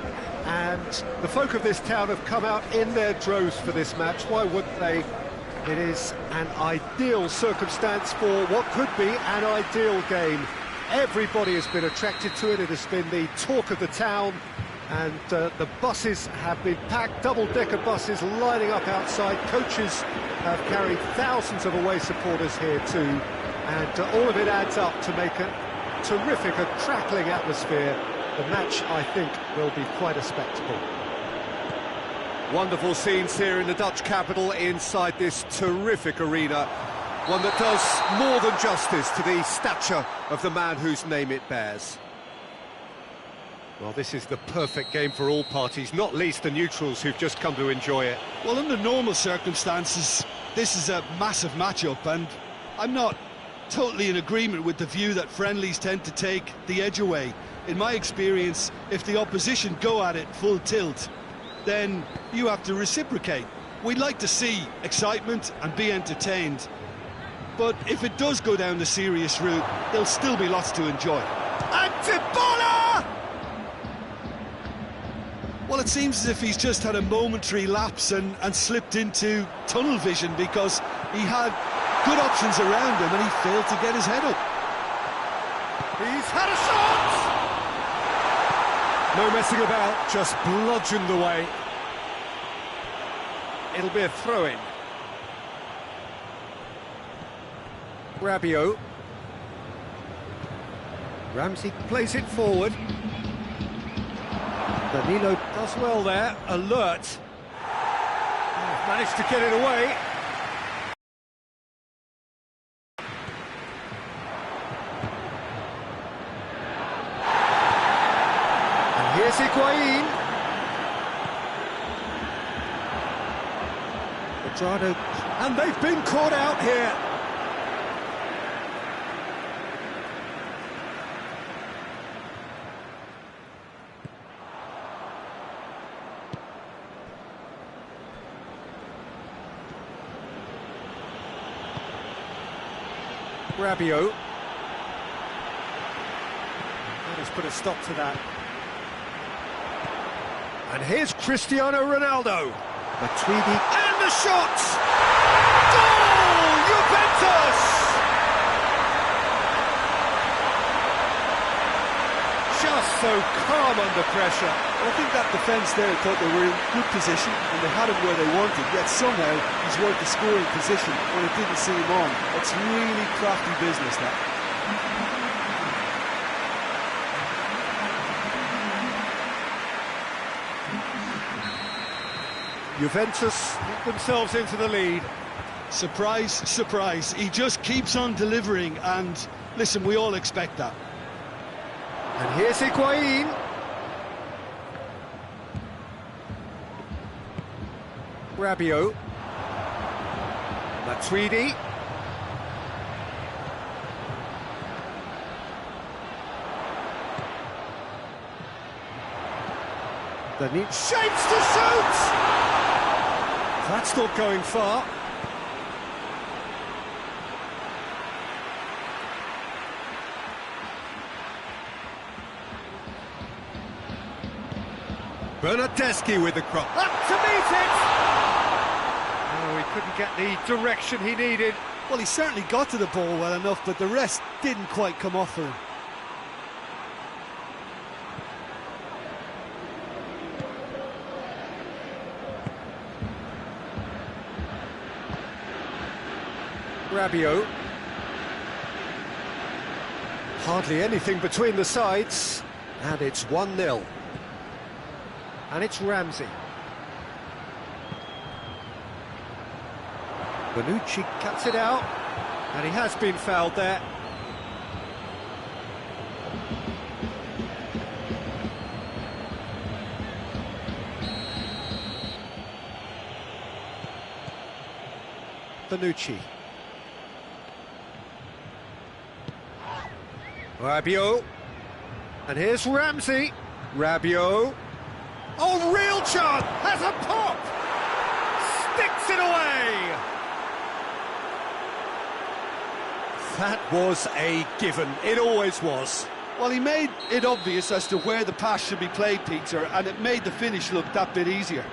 and the folk of this town have come out in their droves for this match. Why wouldn't they? It is an ideal circumstance for what could be an ideal game. Everybody has been attracted to it. It has been the talk of the town. And the buses have been packed, double-decker buses lining up outside. Coaches have carried thousands of away supporters here too, and all of it adds up to make a terrific, a crackling atmosphere. The match, I think, will be quite a spectacle. Wonderful scenes here in the Dutch capital inside this terrific arena, one that does more than justice to the stature of the man whose name it bears. Well, this is the perfect game for all parties, not least the neutrals who've just come to enjoy it. Well, under normal circumstances, this is a massive matchup, and I'm not totally in agreement with the view that friendlies tend to take the edge away. In my experience, if the opposition go at it full tilt, then you have to reciprocate. We'd like to see excitement and be entertained, but if it does go down the serious route, there'll still be lots to enjoy. And Dybala! Well, it seems as if he's just had a momentary lapse and slipped into tunnel vision, because he had good options around him and he failed to get his head up. He's had a shot! No messing about, just bludgeoned away. It'll be a throw-in. Rabiot. Ramsey plays it forward. Danilo does well there, alert. Oh, managed to get it away. And here's Higuain. Quadrado, and they've been caught out here. Rabiot. That has put a stop to that. And here's Cristiano Ronaldo. Matuidi. And the shot! Goal! Juventus! Just so calm under pressure. I think that defence there thought they were in good position and they had him where they wanted, yet somehow he's worked the scoring position when it didn't see him on. It's really crafty business, that. Juventus get themselves into the lead. Surprise, surprise. He just keeps on delivering, and listen, we all expect that. And here's Higuain. Rabiot. Matuidi. The neat shapes to shoot! That's not going far. Bernardeschi with the cross. Up to meet it! Oh, he couldn't get the direction he needed. Well, he certainly got to the ball well enough, but the rest didn't quite come off for him. Rabiot. Hardly anything between the sides, and it's 1-0. And it's Ramsey. Bonucci cuts it out, and he has been fouled there. Bonucci. Rabiot. And here's Ramsey. Rabiot. Oh, real chance! Has a pop! Sticks it away! That was a given. It always was. Well, he made it obvious as to where the pass should be played, Peter, and it made the finish look that bit easier.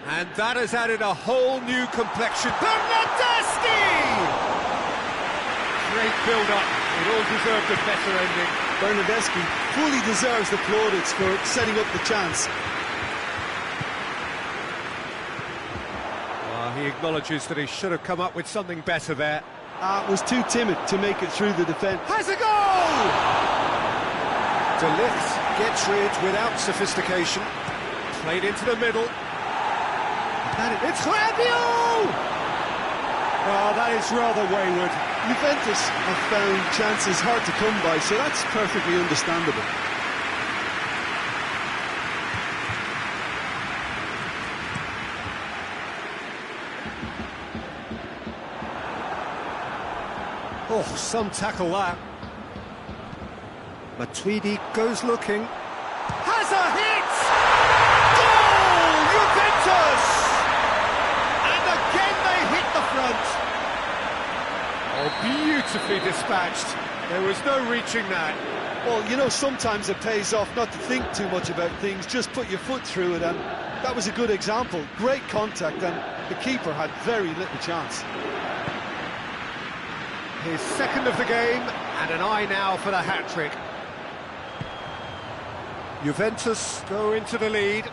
And that has added a whole new complexion. Bernardeschi! Great build-up. It all deserved a better ending. Bernardeschi fully deserves the plaudits for setting up the chance. He acknowledges that he should have come up with something better there. Was too timid to make it through the defence. Has a goal! De Ligt gets rid without sophistication. Played into the middle. And it's Rabiot! Oh, that is rather wayward. Juventus have found chances hard to come by, so that's perfectly understandable. Oh, some tackle that. Matuidi goes looking. Has a hit! Goal! Juventus! And again they hit the front. Oh, beautifully dispatched. There was no reaching that. Well, you know, sometimes it pays off not to think too much about things, just put your foot through it, and that was a good example. Great contact, and the keeper had very little chance. His second of the game, and an eye now for the hat-trick. Juventus go into the lead.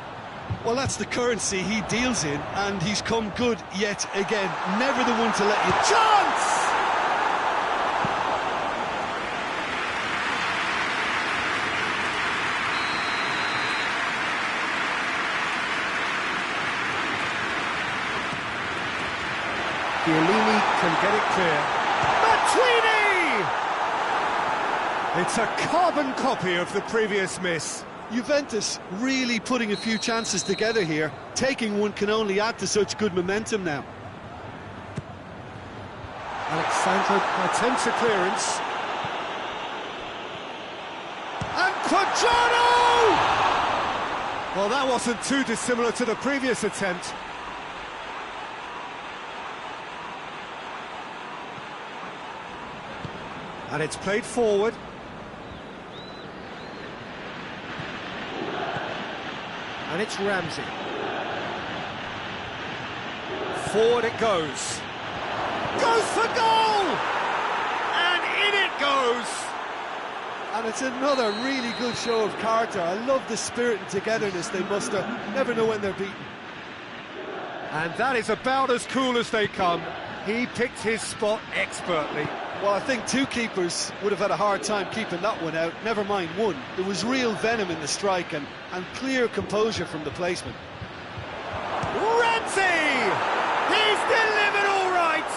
Well, that's the currency he deals in, and he's come good yet again. Never the one to let you... Chance! Chiellini can get it clear. Matuidi! It's a carbon copy of the previous miss. Juventus really putting a few chances together here. Taking one can only add to such good momentum now. Alexandro attempts a clearance. And Quadrado! Well, that wasn't too dissimilar to the previous attempt. And it's played forward. And it's Ramsey. Forward it goes. Goes for goal! And in it goes! And it's another really good show of character. I love the spirit and togetherness they muster. Never know when they're beaten. And that is about as cool as they come. He picked his spot expertly. Well, I think two keepers would have had a hard time keeping that one out, never mind one. There was real venom in the strike and clear composure from the placement. Ramsey! He's delivered all right!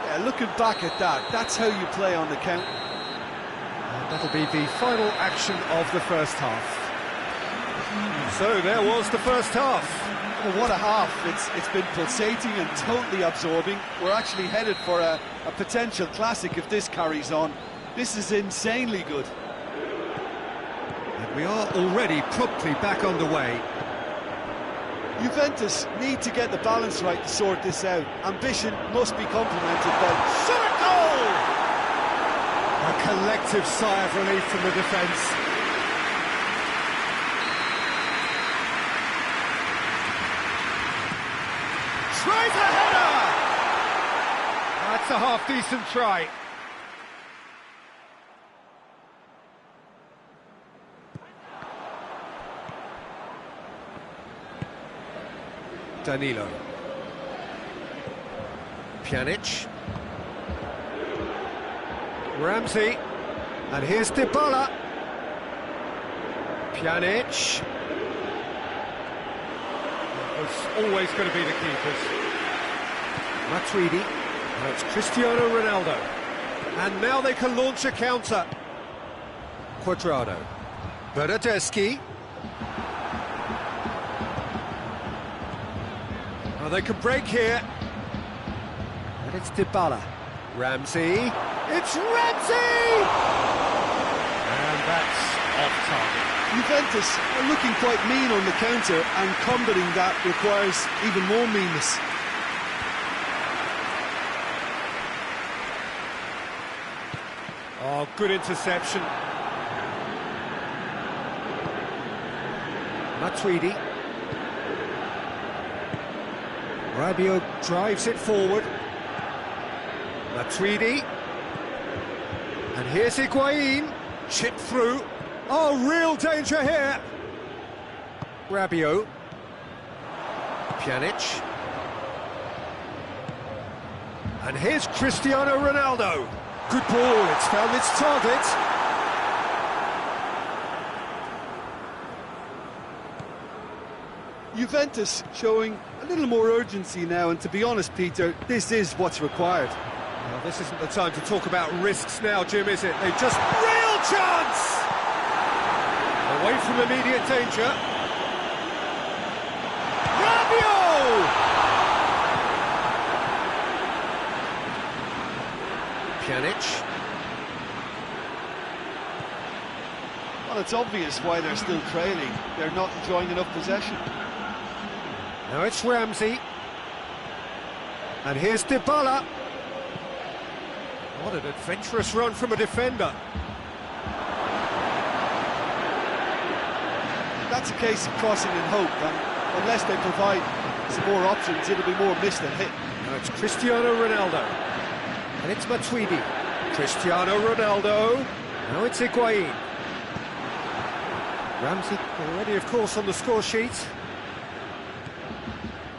Yeah, looking back at that, that's how you play on the count. And that'll be the final action of the first half. So there was the first half. Well, what a half. It's been pulsating and totally absorbing. We're actually headed for a potential classic if this carries on. This is insanely good. And we are already promptly back underway. Juventus need to get the balance right to sort this out. Ambition must be complemented by shot at goal! A collective sigh of relief from the defence. Tries a header! That's a half-decent try. Danilo. Pjanic. Ramsey. And here's Dybala. Pjanic. Was always going to be the keepers. Matuidi. Now it's Cristiano Ronaldo. And now they can launch a counter. Cuadrado. Bernardeschi. Now they can break here. And it's Dybala. Ramsey. It's Ramsey! And that's off target. Juventus are looking quite mean on the counter, and combating that requires even more meanness. Oh, good interception. Matuidi. Rabiot drives it forward. Matuidi. And here's Higuain. Chip through. Oh, real danger here. Rabiot. Pjanic. And here's Cristiano Ronaldo. Good ball, it's found its target. Juventus showing a little more urgency now, and to be honest, Peter, this is what's required. Well, this isn't the time to talk about risks now, Jim, is it? They just... Real chance! Away from immediate danger. Rabiot! Pjanic. Well, it's obvious why they're still trailing. They're not enjoying enough possession. Now it's Ramsey. And here's Dybala. What an adventurous run from a defender. That's a case of crossing in hope, and unless they provide some more options, it'll be more miss than hit. Now it's Cristiano Ronaldo. And it's Matuidi. Cristiano Ronaldo. Now it's Higuain. Ramsey already, of course, on the score sheet.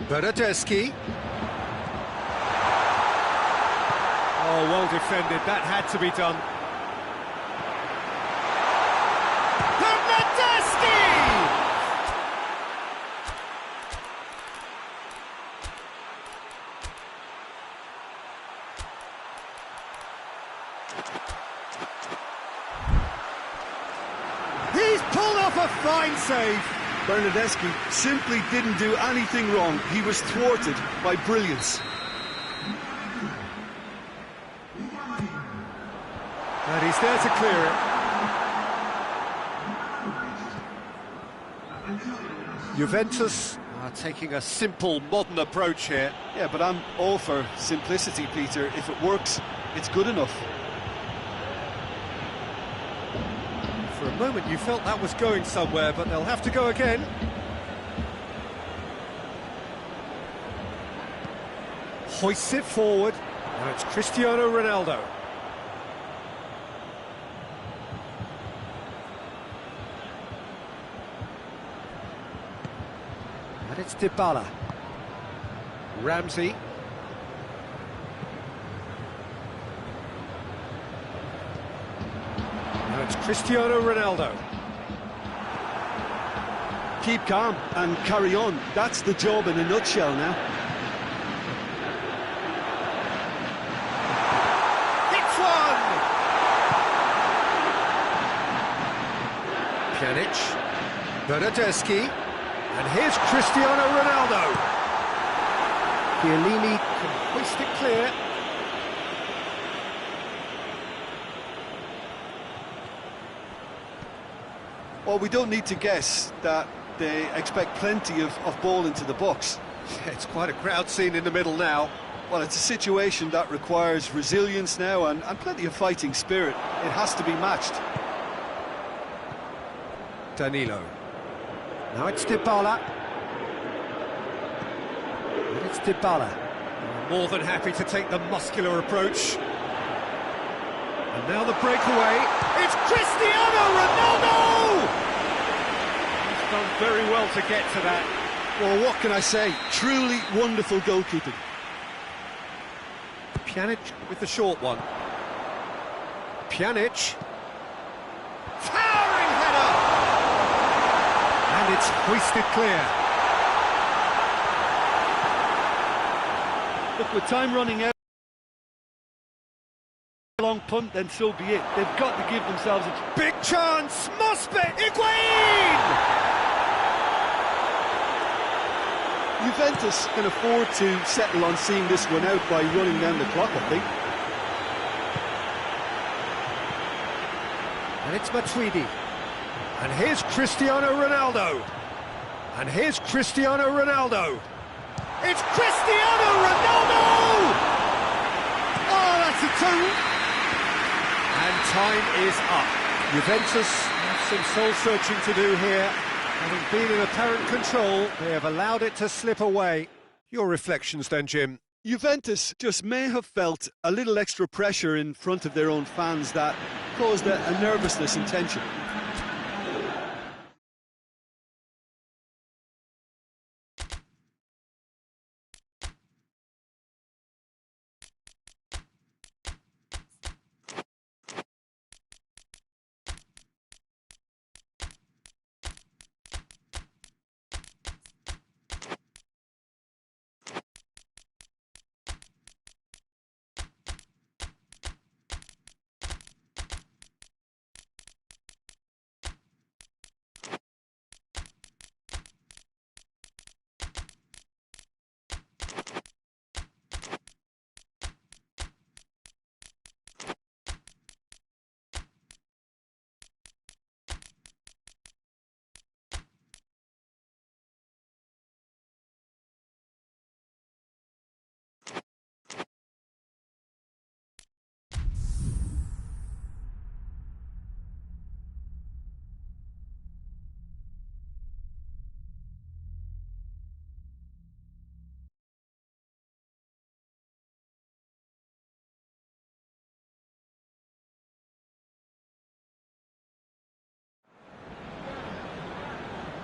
Bernardeschi. Oh, well defended. That had to be done. Bernardeschi! He's pulled off a fine save. Bernardeschi simply didn't do anything wrong. He was thwarted by brilliance. And he's there to clear it. Juventus are taking a simple, modern approach here. Yeah, but I'm all for simplicity, Peter. If it works, it's good enough. For a moment you felt that was going somewhere, but they'll have to go again. Hoists it forward. Now it's Cristiano Ronaldo. And it's Dybala. It's Cristiano Ronaldo. Keep calm and carry on. That's the job in a nutshell now. It's one! Pjanic, Bernardeschi, and here's Cristiano Ronaldo. Chiellini can hoist it clear. Well, we don't need to guess that they expect plenty of ball into the box. Yeah, it's quite a crowd scene in the middle now. Well, it's a situation that requires resilience now and plenty of fighting spirit. It has to be matched. Danilo. Now it's Dybala. And it's Dybala. More than happy to take the muscular approach. And now the breakaway. It's Cristiano Ronaldo! He's done very well to get to that. Well, what can I say? Truly wonderful goalkeeping. Pjanic with the short one. Pjanic. Towering header! And it's hoisted clear. Look, with time running out, long punt, then so be it. They've got to give themselves a big chance, must be Higuain! Juventus can afford to settle on seeing this one out by running down the clock, I think. And it's Matuidi. And here's Cristiano Ronaldo. And here's Cristiano Ronaldo. It's Cristiano Ronaldo! Oh, that's a two! And time is up. Juventus have some soul-searching to do here. Having been in apparent control, they have allowed it to slip away. Your reflections then, Jim? Juventus just may have felt a little extra pressure in front of their own fans that caused a nervousness and tension.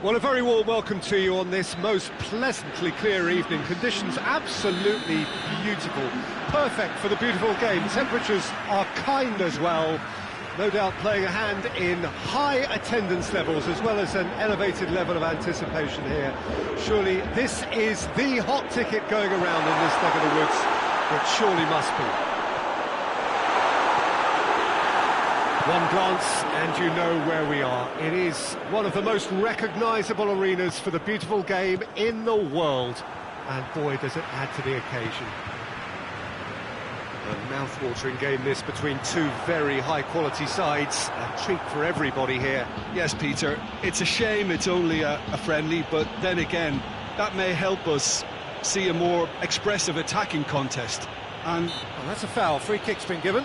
Well, a very warm welcome to you on this most pleasantly clear evening. Conditions absolutely beautiful. Perfect for the beautiful game. Temperatures are kind as well. No doubt playing a hand in high attendance levels as well as an elevated level of anticipation here. Surely this is the hot ticket going around in this neck of the woods. It surely must be. One glance and you know where we are. It is one of the most recognisable arenas for the beautiful game in the world. And boy, does it add to the occasion. A mouth-watering game this between two very high-quality sides. A treat for everybody here. Yes, Peter, it's a shame it's only a friendly, but then again, that may help us see a more expressive attacking contest. And well, that's a foul. Free kick's been given.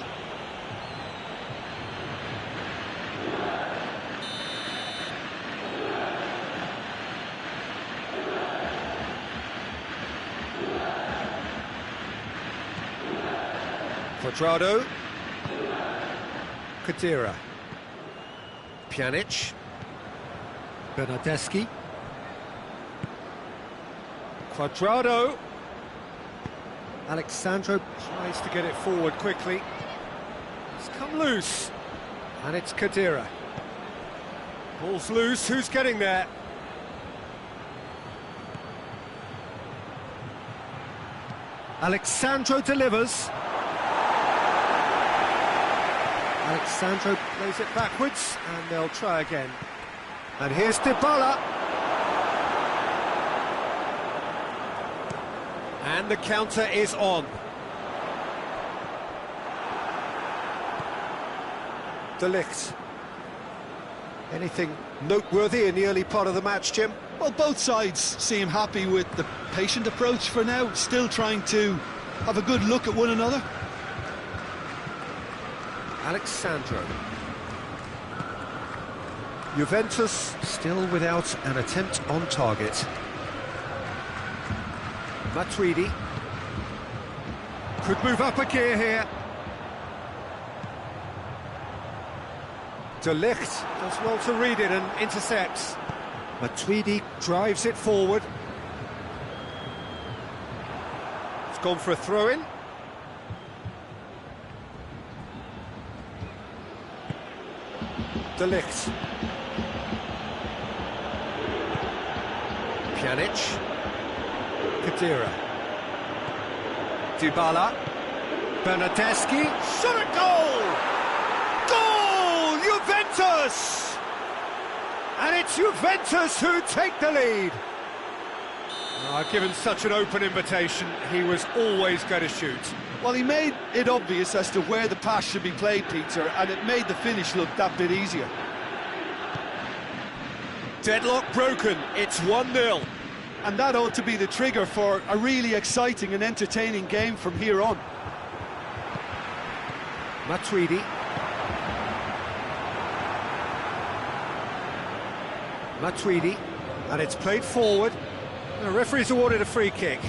Quadrado, Kadira, Pjanic, Bernardeschi, Quadrado, Alexandro tries to get it forward quickly, it's come loose, And it's Khedira. Ball's loose, who's getting there? Alexandro delivers. Alexandro plays it backwards, and they'll try again. And here's Dybala. And the counter is on. De Ligt. Anything noteworthy in the early part of the match, Jim? Well, both sides seem happy with the patient approach for now, still trying to have a good look at one another. Alexandro. Juventus still without an attempt on target. Matuidi. Could move up a gear here. De Ligt does well to read it and intercepts. Matuidi drives it forward. It's gone for a throw-in. De Ligt. Pjanic. Khedira. Dybala. Bernardeschi. Shot at goal! Goal! Juventus! And it's Juventus who take the lead. Given such an open invitation, he was always going to shoot. Well, he made it obvious as to where the pass should be played, Peter, and it made the finish look that bit easier. Deadlock broken, it's 1-0. And that ought to be the trigger for a really exciting and entertaining game from here on. Matuidi. Matuidi, and it's played forward. The referee's awarded a free kick.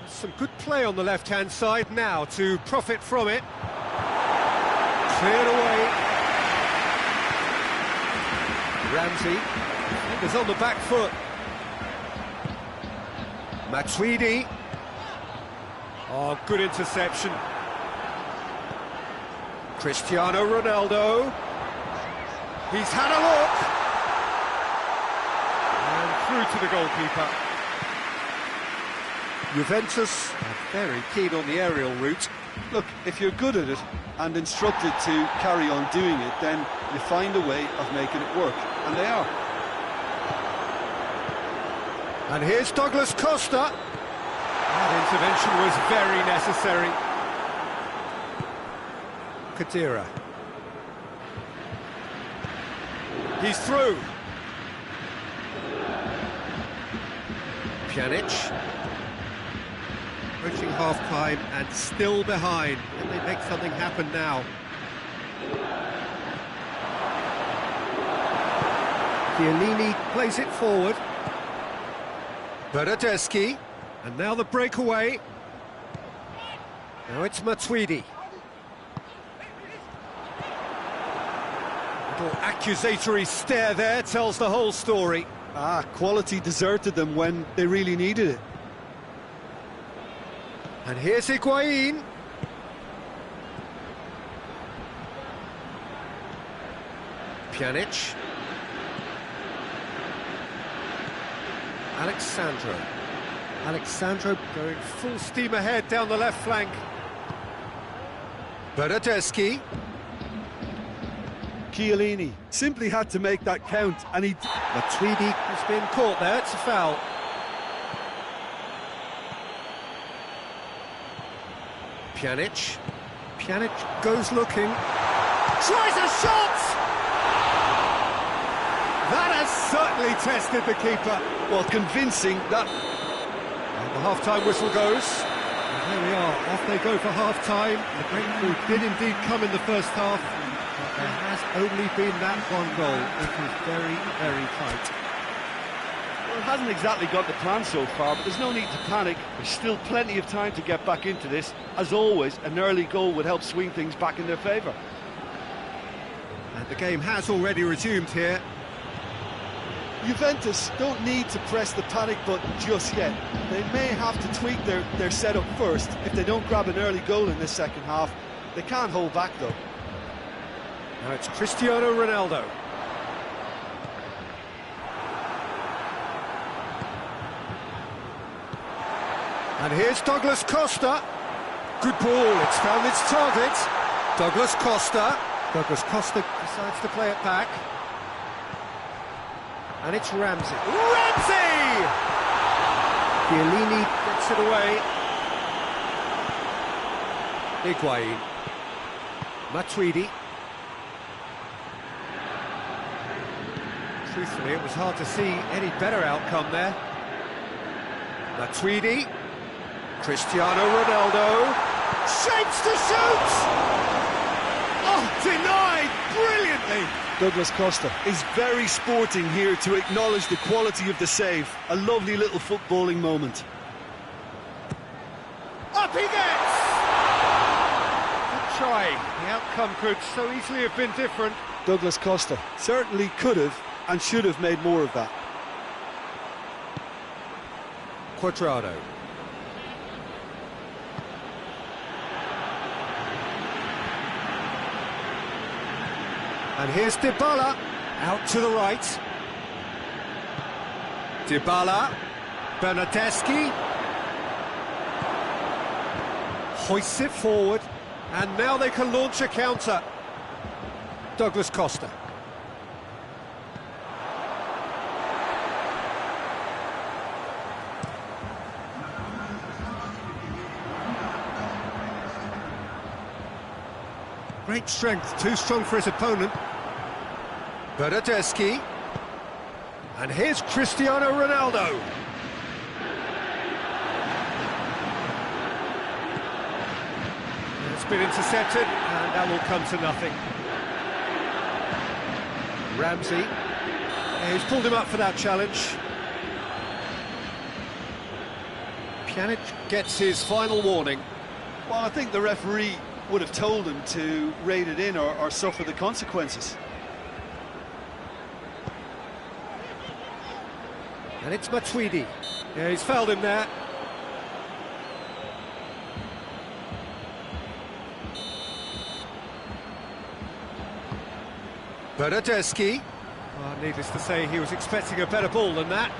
Some good play on the left-hand side now to profit from it. Cleared away. Ramsey is on the back foot. Matuidi. Oh, good interception. Cristiano Ronaldo. He's had a look. And through to the goalkeeper. Juventus are very keen on the aerial route. Look, if you're good at it and instructed to carry on doing it, then you find a way of making it work, and they are. And here's Douglas Costa. That intervention was very necessary. Khedira. He's through. Pjanic. Approaching half-time and still behind. Can they make something happen now? Chiellini plays it forward. Bernardeschi, and now the breakaway. Now it's Matuidi. Little accusatory stare there tells the whole story. Quality deserted them when they really needed it. And here's Higuain. Pjanic. Alexandro. Alexandro going full steam ahead down the left flank. Bernardeschi. Chiellini simply had to make that count, and he... Matuidi has been caught there, it's a foul. Pjanic. Pjanic goes looking. Tries a shot! That has certainly tested the keeper. Well, convincing that... And the half-time whistle goes. And here we are, off they go for half-time. The breakthrough did indeed come in the first half, but there has only been that one goal. It was very, very tight. Well, it hasn't exactly got the plan so far, but there's no need to panic. There's still plenty of time to get back into this. As always, an early goal would help swing things back in their favour. And And the game has already resumed here. Juventus don't need to press the panic button just yet. They may have to tweak their setup first if they don't grab an early goal in this second half. They can't hold back though. Now it's Cristiano Ronaldo. And here's Douglas Costa. Good ball, it's found its target. Douglas Costa. Douglas Costa decides to play it back. And it's Ramsey. Ramsey! Chiellini gets it away. Higuain. Matuidi. Truthfully, it was hard to see any better outcome there. Matuidi. Cristiano Ronaldo. Shapes to shoot! Oh, denied brilliantly! Douglas Costa is very sporting here to acknowledge the quality of the save. A lovely little footballing moment. Up he gets! Good try. The outcome could so easily have been different. Douglas Costa certainly could have and should have made more of that. Cuadrado. And here's Dybala, out to the right. Dybala, Bernardeschi. Hoists it forward, and now they can launch a counter. Douglas Costa. Great strength, too strong for his opponent. Bernardeschi. And here's Cristiano Ronaldo. It's been intercepted, and that will come to nothing. Ramsey. He's pulled him up for that challenge. Pjanic gets his final warning. Well, I think the referee would have told him to rein it in or suffer the consequences. And it's Matuidi. Yeah, he's fouled him there. Bernardeschi. Well, needless to say, he was expecting a better ball than that.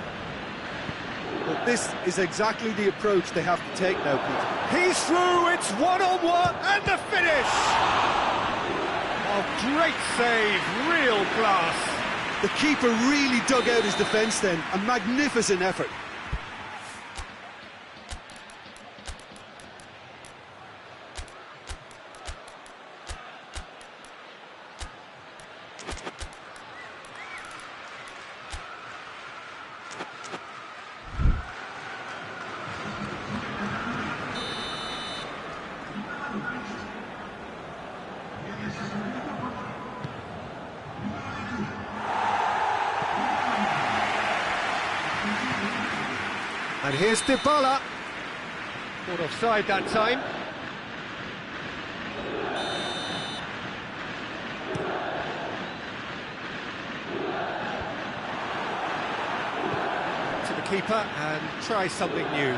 But this is exactly the approach they have to take now, Peter. He's through, it's one-on-one, and the finish! Oh, great save, real class. The keeper really dug out his defence then, a magnificent effort. And here's Dybala. Caught offside that time. To the keeper and try something new.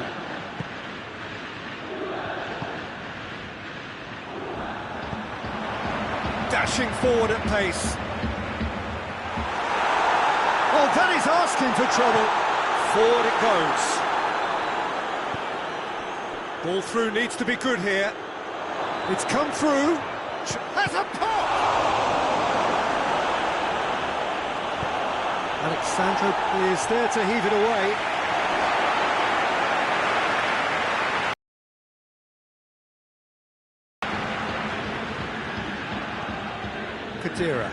Dashing forward at pace. Oh, that is asking for trouble. Forward it goes. Ball through needs to be good here. It's come through. Has a pop! Alexandro is there to heave it away. Kadira.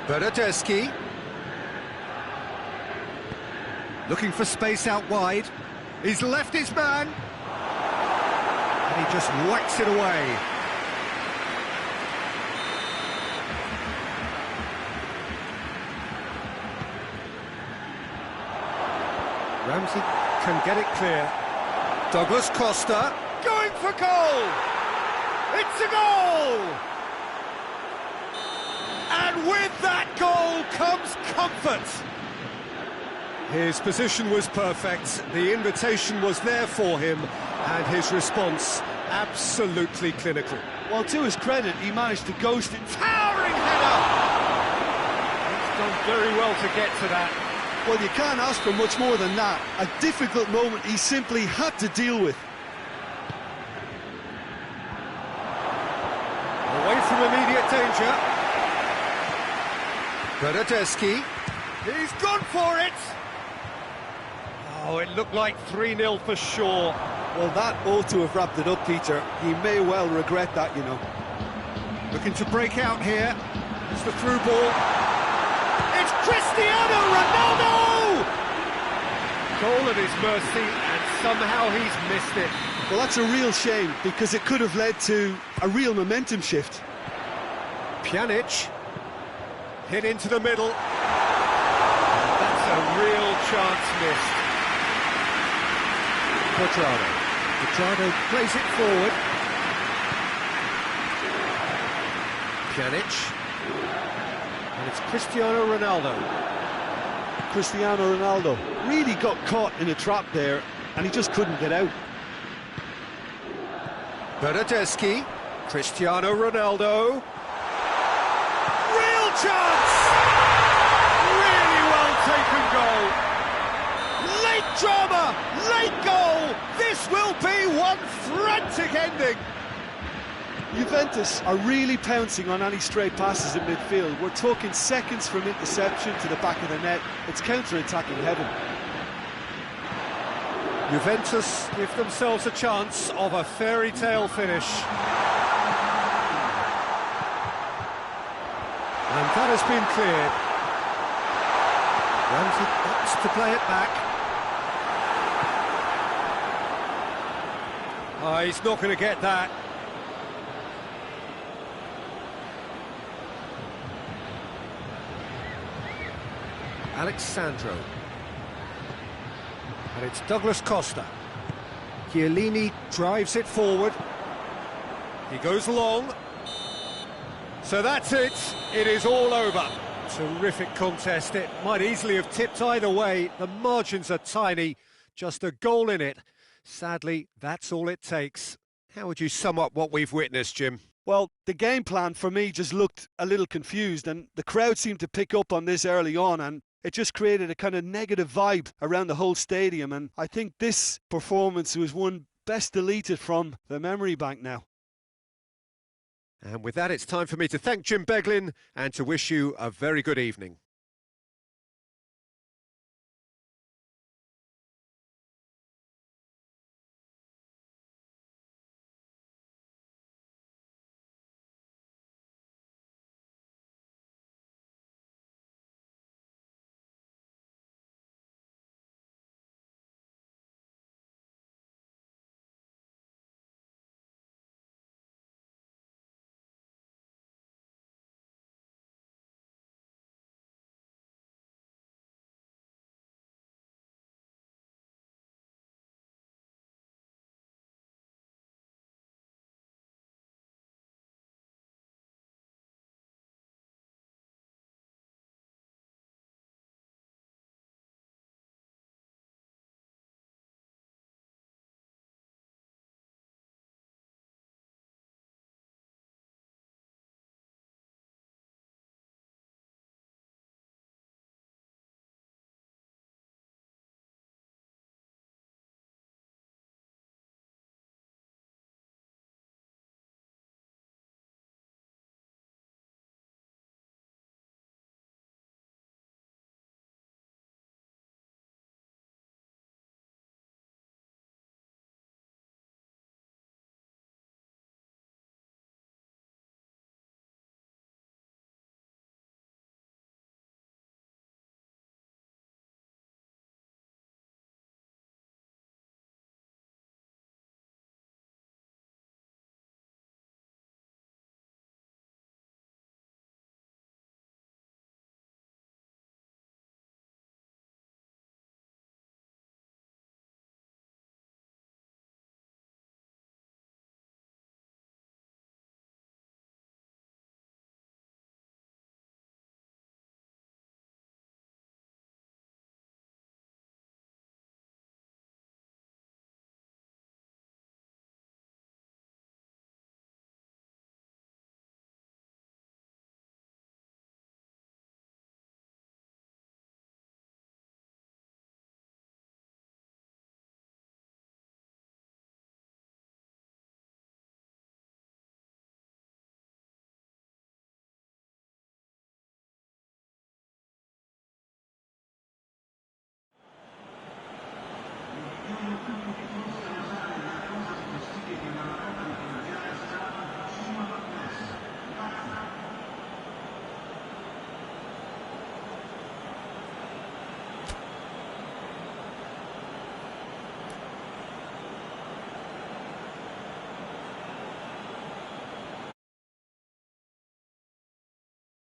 Bernardeschi. Looking for space out wide. He's left his man. And he just whacks it away. Ramsey can get it clear. Douglas Costa going for goal! It's a goal! with that goal comes comfort. His position was perfect, the invitation was there for him, and his response absolutely clinical. Well, to his credit, he managed to ghost it. Towering header! He's done very well to get to that. Well, you can't ask for much more than that. A difficult moment he simply had to deal with. Away from immediate danger. Bernardeschi. He's gone for it! Oh, it looked like 3-0 for sure. Well, that ought to have wrapped it up, Peter. He may well regret that, you know. Looking to break out here. It's the through ball. It's Cristiano Ronaldo! Goal at his mercy, and somehow he's missed it. Well, that's a real shame, because it could have led to a real momentum shift. Pjanic. Hit into the middle. That's a real chance missed. Quadrado plays it forward. Pjanic. And it's Cristiano Ronaldo. Cristiano Ronaldo really got caught in a trap there, and he just couldn't get out. Bernardeschi. Cristiano Ronaldo. Real chance! Really well taken goal. Late drama, late goal. This will be one frantic ending. Juventus are really pouncing on any stray passes in midfield. We're talking seconds from interception to the back of the net. It's counter-attacking heaven. Juventus give themselves a chance of a fairy tale finish. And that has been cleared. Ramsey opts to play it back. Oh, he's not going to get that. Alexandro. And it's Douglas Costa. Chiellini drives it forward. He goes long. So that's it. It is all over. Terrific contest. It might easily have tipped either way. The margins are tiny. Just a goal in it. Sadly, that's all it takes. How would you sum up what we've witnessed, Jim? Well, the game plan for me just looked a little confused, and the crowd seemed to pick up on this early on, and it just created a kind of negative vibe around the whole stadium. And I think this performance was one best deleted from the memory bank now. And with that, it's time for me to thank Jim Beglin and to wish you a very good evening.